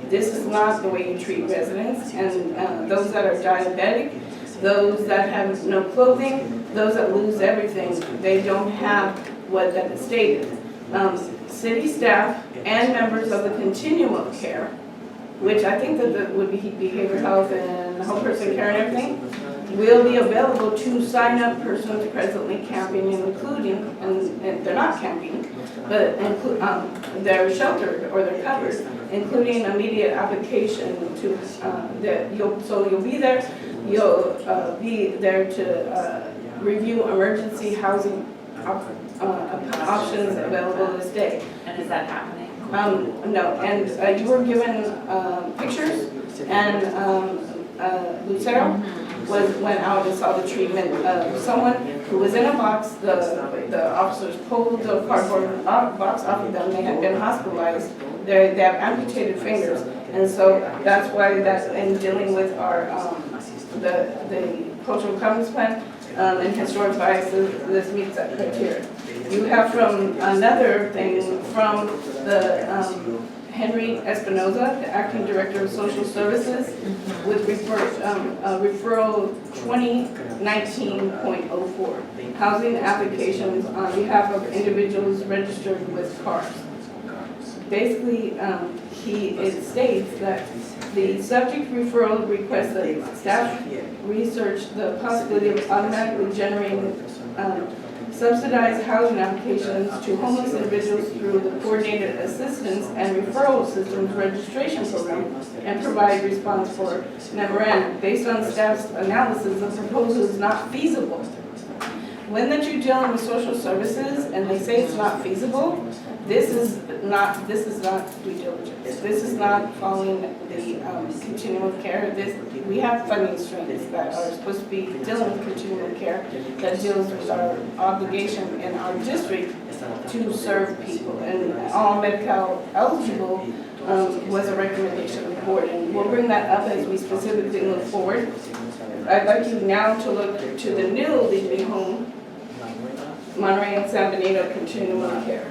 This is not the way you treat residents, and those that are diabetic, those that have no clothing, those that lose everything, they don't have what that is stated. City staff and members of the continuum of care, which I think that would be behavioral health and whole person care and everything, will be available to sign up persons presently camping, including, and they're not camping, but they're sheltered or they're covered, including immediate application to, you'll be there, you'll be there to review emergency housing options available this day. And is that happening? No, and you were given pictures, and Lucero went out and saw the treatment of someone who was in a box. The officers pulled the cardboard box off of them. They had been hospitalized. They have amputated fingers, and so that's why that's in dealing with our the cultural commons plan and historic biases. This meets that criteria. You have from another thing from the Henry Espinoza, the Acting Director of Social Services, with referral 2019.04, housing applications on behalf of individuals registered with cars. Basically, it states that the subject referral requests that staff research the possibility of automatically generating subsidized housing applications to homeless individuals through the Coordinated Assistance and Referral Systems Registration Program, and provide response for memorandum. Based on staff's analysis, the proposal is not feasible. When that you're dealing with social services and they say it's not feasible, this is not due diligence. This is not following the continuum of care. We have funding streams that are supposed to be dealing with continuum of care that deals with our obligation in our district to serve people. And all Medi-Cal eligible was a recommendation of the board, and we'll bring that up as we specifically look forward. I'd like you now to look to the new Lead Me Home, Monterey and San Benito continuum of care.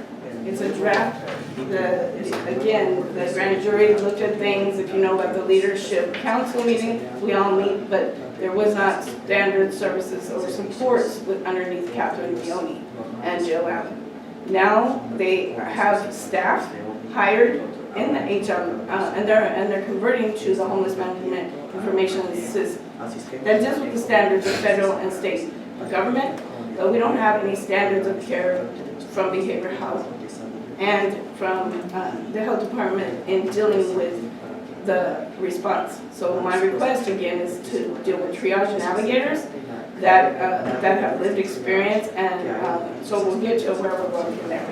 It's a draft. Again, the grand jury looked at things. If you know about the leadership council meeting, we all meet, but there was not standard services or supports with underneath Catherine Leone and Jill Allen. Now they have staff hired in the HR, and they're converting to the homeless management information system that deals with the standards of federal and state government. But we don't have any standards of care from behavioral health and from the health department in dealing with the response. So my request again is to deal with triage navigators that have lived experience, and so we'll get to where we're going from there.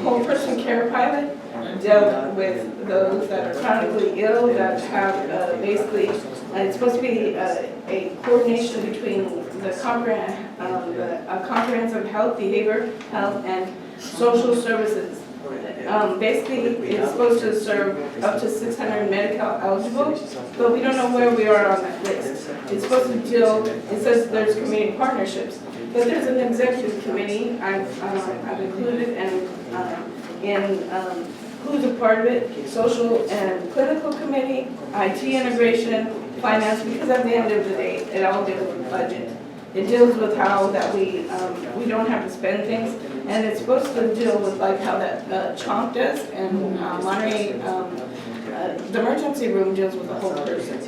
Whole person care pilot dealt with those that are chronically ill, that have basically, it's supposed to be a coordination between the comprehensive health, behavior health, and social services. Basically, it's supposed to serve up to 600 Medi-Cal eligible, but we don't know where we are on that list. It's supposed to deal, it says there's community partnerships, but there's an executive committee I've included, and who's a part of it, social and clinical committee, IT integration, finance, because at the end of the day, it all deals with budget. It deals with how that we don't have to spend things, and it's supposed to deal with like how that CHOMP does, and Monterey, the emergency room deals with the whole person.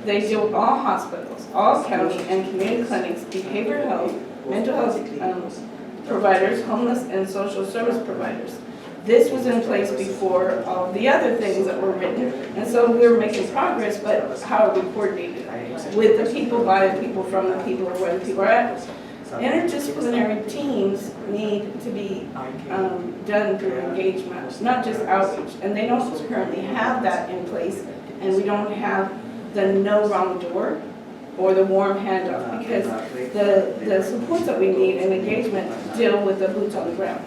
They deal with all hospitals, all county and community clinics, behavioral health, mental health providers, homeless and social service providers. This was in place before all the other things that were written, and so we were making progress, but how are we coordinated? With the people, by the people, from the people, where the people are at. Interdisciplinary teams need to be done through engagement, not just outreach, and they don't currently have that in place, and we don't have the no wrong door or the warm handoff, because the supports that we need in engagement deal with the boots on the ground.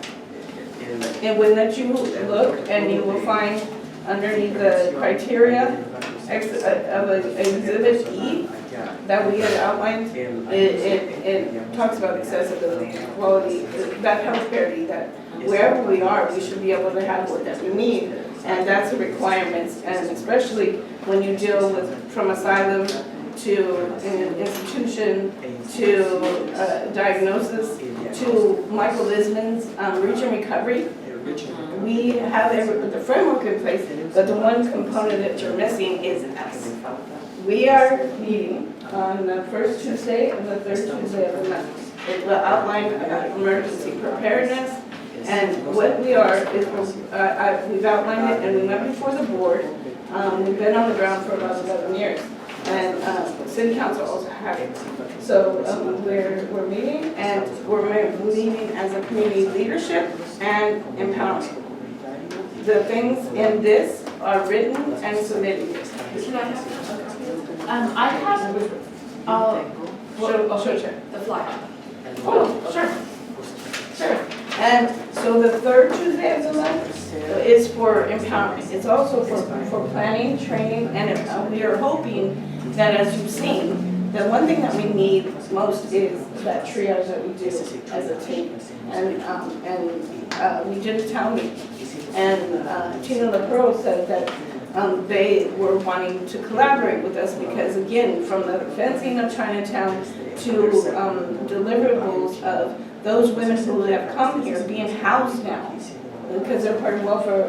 And when that you look, and you will find underneath the criteria of Exhibit E, that we had outlined, it talks about accessibility, quality, that health parity, that wherever we are, we should be able to have what that we need. And that's a requirement, and especially when you deal with, from asylum to an institution, to diagnosis, to Michael Lisman's reach and recovery. We have the framework in place, but the one component that you're missing is us. We are meeting on the first Tuesday and the third Tuesday of the month. It will outline about emergency preparedness, and what we are is, we've outlined it, and we went before the board. We've been on the ground for about 11 years, and city council also had it. So we're meeting, and we're meeting as a community leadership and empowerment. The things in this are written and submitted. Can I have? I have, Show the flyer. oh, sure, sure. And so the third Tuesday of the month is for empowerment. It's also for planning, training, and we are hoping that, as you've seen, the one thing that we need most is that triage that we do as a team. And we did a town meeting, and Tina LaPro said that they were wanting to collaborate with us because, again, from the fencing of Chinatown to deliverables of those women who have come here being housed now because they're part of welfare,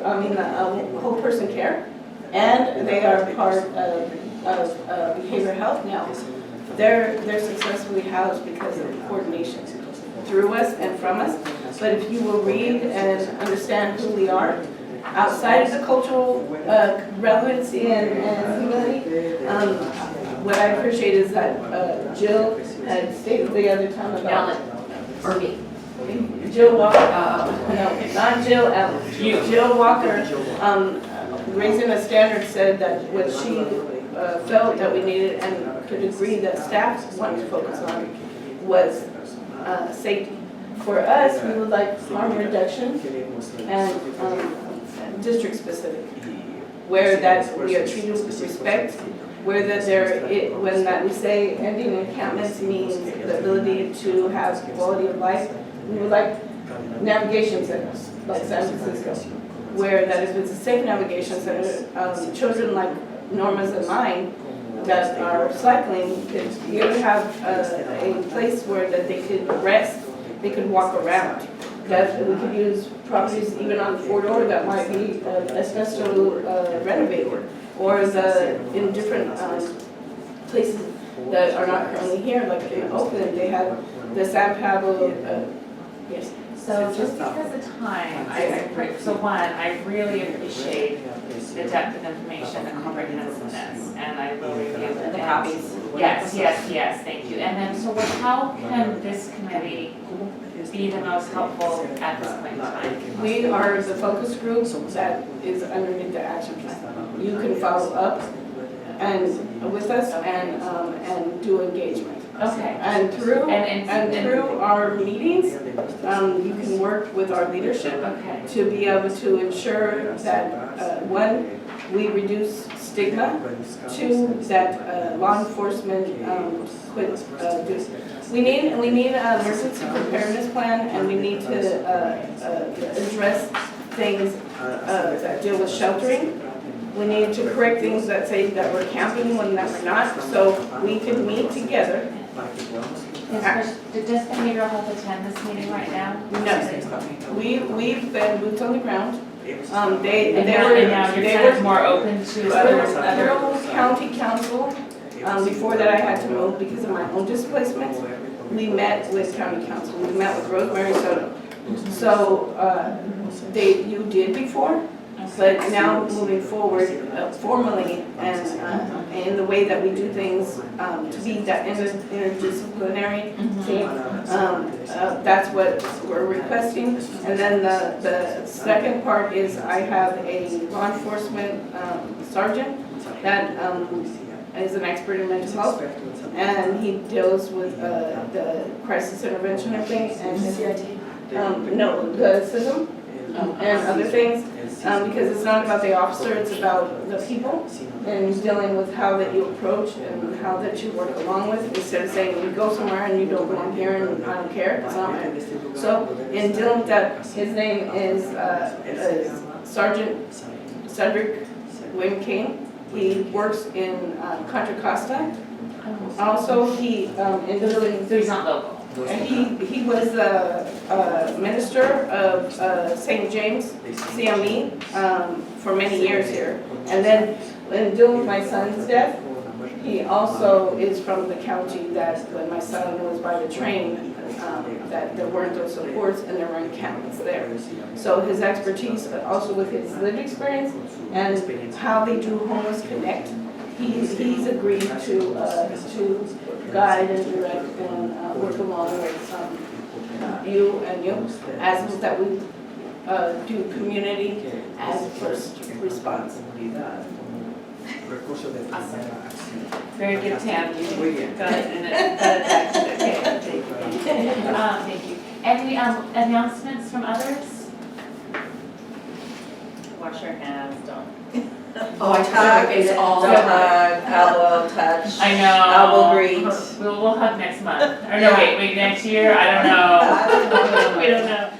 whole person care, and they are part of behavioral health now. They're successfully housed because of coordination through us and from us. But if you will read and understand who we are, outside of the cultural relevancy and humility, what I appreciate is that Jill had stated the other time about Or me. Jill Walker, no, not Jill, Ellen. Jill Walker, raising a standard, said that what she felt that we needed and could agree that staff wanted to focus on was safety. For us, we would like harm reduction and district specific, where that we are treated with respect, where that when that we say ending encampments means the ability to have quality of life. We would like navigation centers like San Francisco, where that if it's a safe navigation center, children like Norma's and mine that are cycling could be able to have a place where that they could rest, they could walk around. That we could use properties even on the corridor that might be asbestos renovated, or in different places that are not currently here, like in Oakland, they have the San Pablo, yes. So just because of time, I really appreciate the depth of information, the comprehensiveness, and I will review The copies. Yes, thank you. And then, so how can this committee be the most helpful at this point in time? We are the focus group that is underneath the action plan. You can follow up and with us and do engagement. Okay. And through And through our meetings, you can work with our leadership Okay. to be able to ensure that one, we reduce stigma. Two, that law enforcement quit this. We need an emergency preparedness plan, and we need to address things that deal with sheltering. We need to correct things that say that we're camping when that we're not, so we can meet together. Does behavioral health attend this meeting right now? No, we've been boots on the ground. And now you're kind of more open to other. Through county council, before that I had to move because of my own displacement. We met with county council, we met with Rosemary Soto. So, you did before, but now moving forward formally and in the way that we do things to be that interdisciplinary team, that's what we're requesting. And then the second part is I have a law enforcement sergeant that is an expert in mental health, and he deals with the crisis intervention and things, and no, the system and other things. because it's not about the officer, it's about the people and dealing with how that you approach and how that you work along with, instead of saying, you go somewhere and you don't belong here and I don't care, it's not right. So in dealing with that, his name is Sergeant Cedric William King. He works in Contra Costa. Also, he, in dealing, So he's not local. and he was a minister of St. James, CME, for many years here. And then in dealing with my son's death, he also is from the county that when my son was by the train, that there weren't those supports and there were encampments there. So his expertise, also with his lived experience and how they do Homeless Connect, he's agreed to guide and direct and work along with you as that we do community as first response. Very good, Tam, you got it, and it got it back to the, okay, thank you. Thank you. Any announcements from others? Wash your hands, don't. Oh, I touch my face all the Don't time. hug, elbow touch. I know. Elbow greet. We'll hug next month, or no, wait, next year, I don't know. We don't know.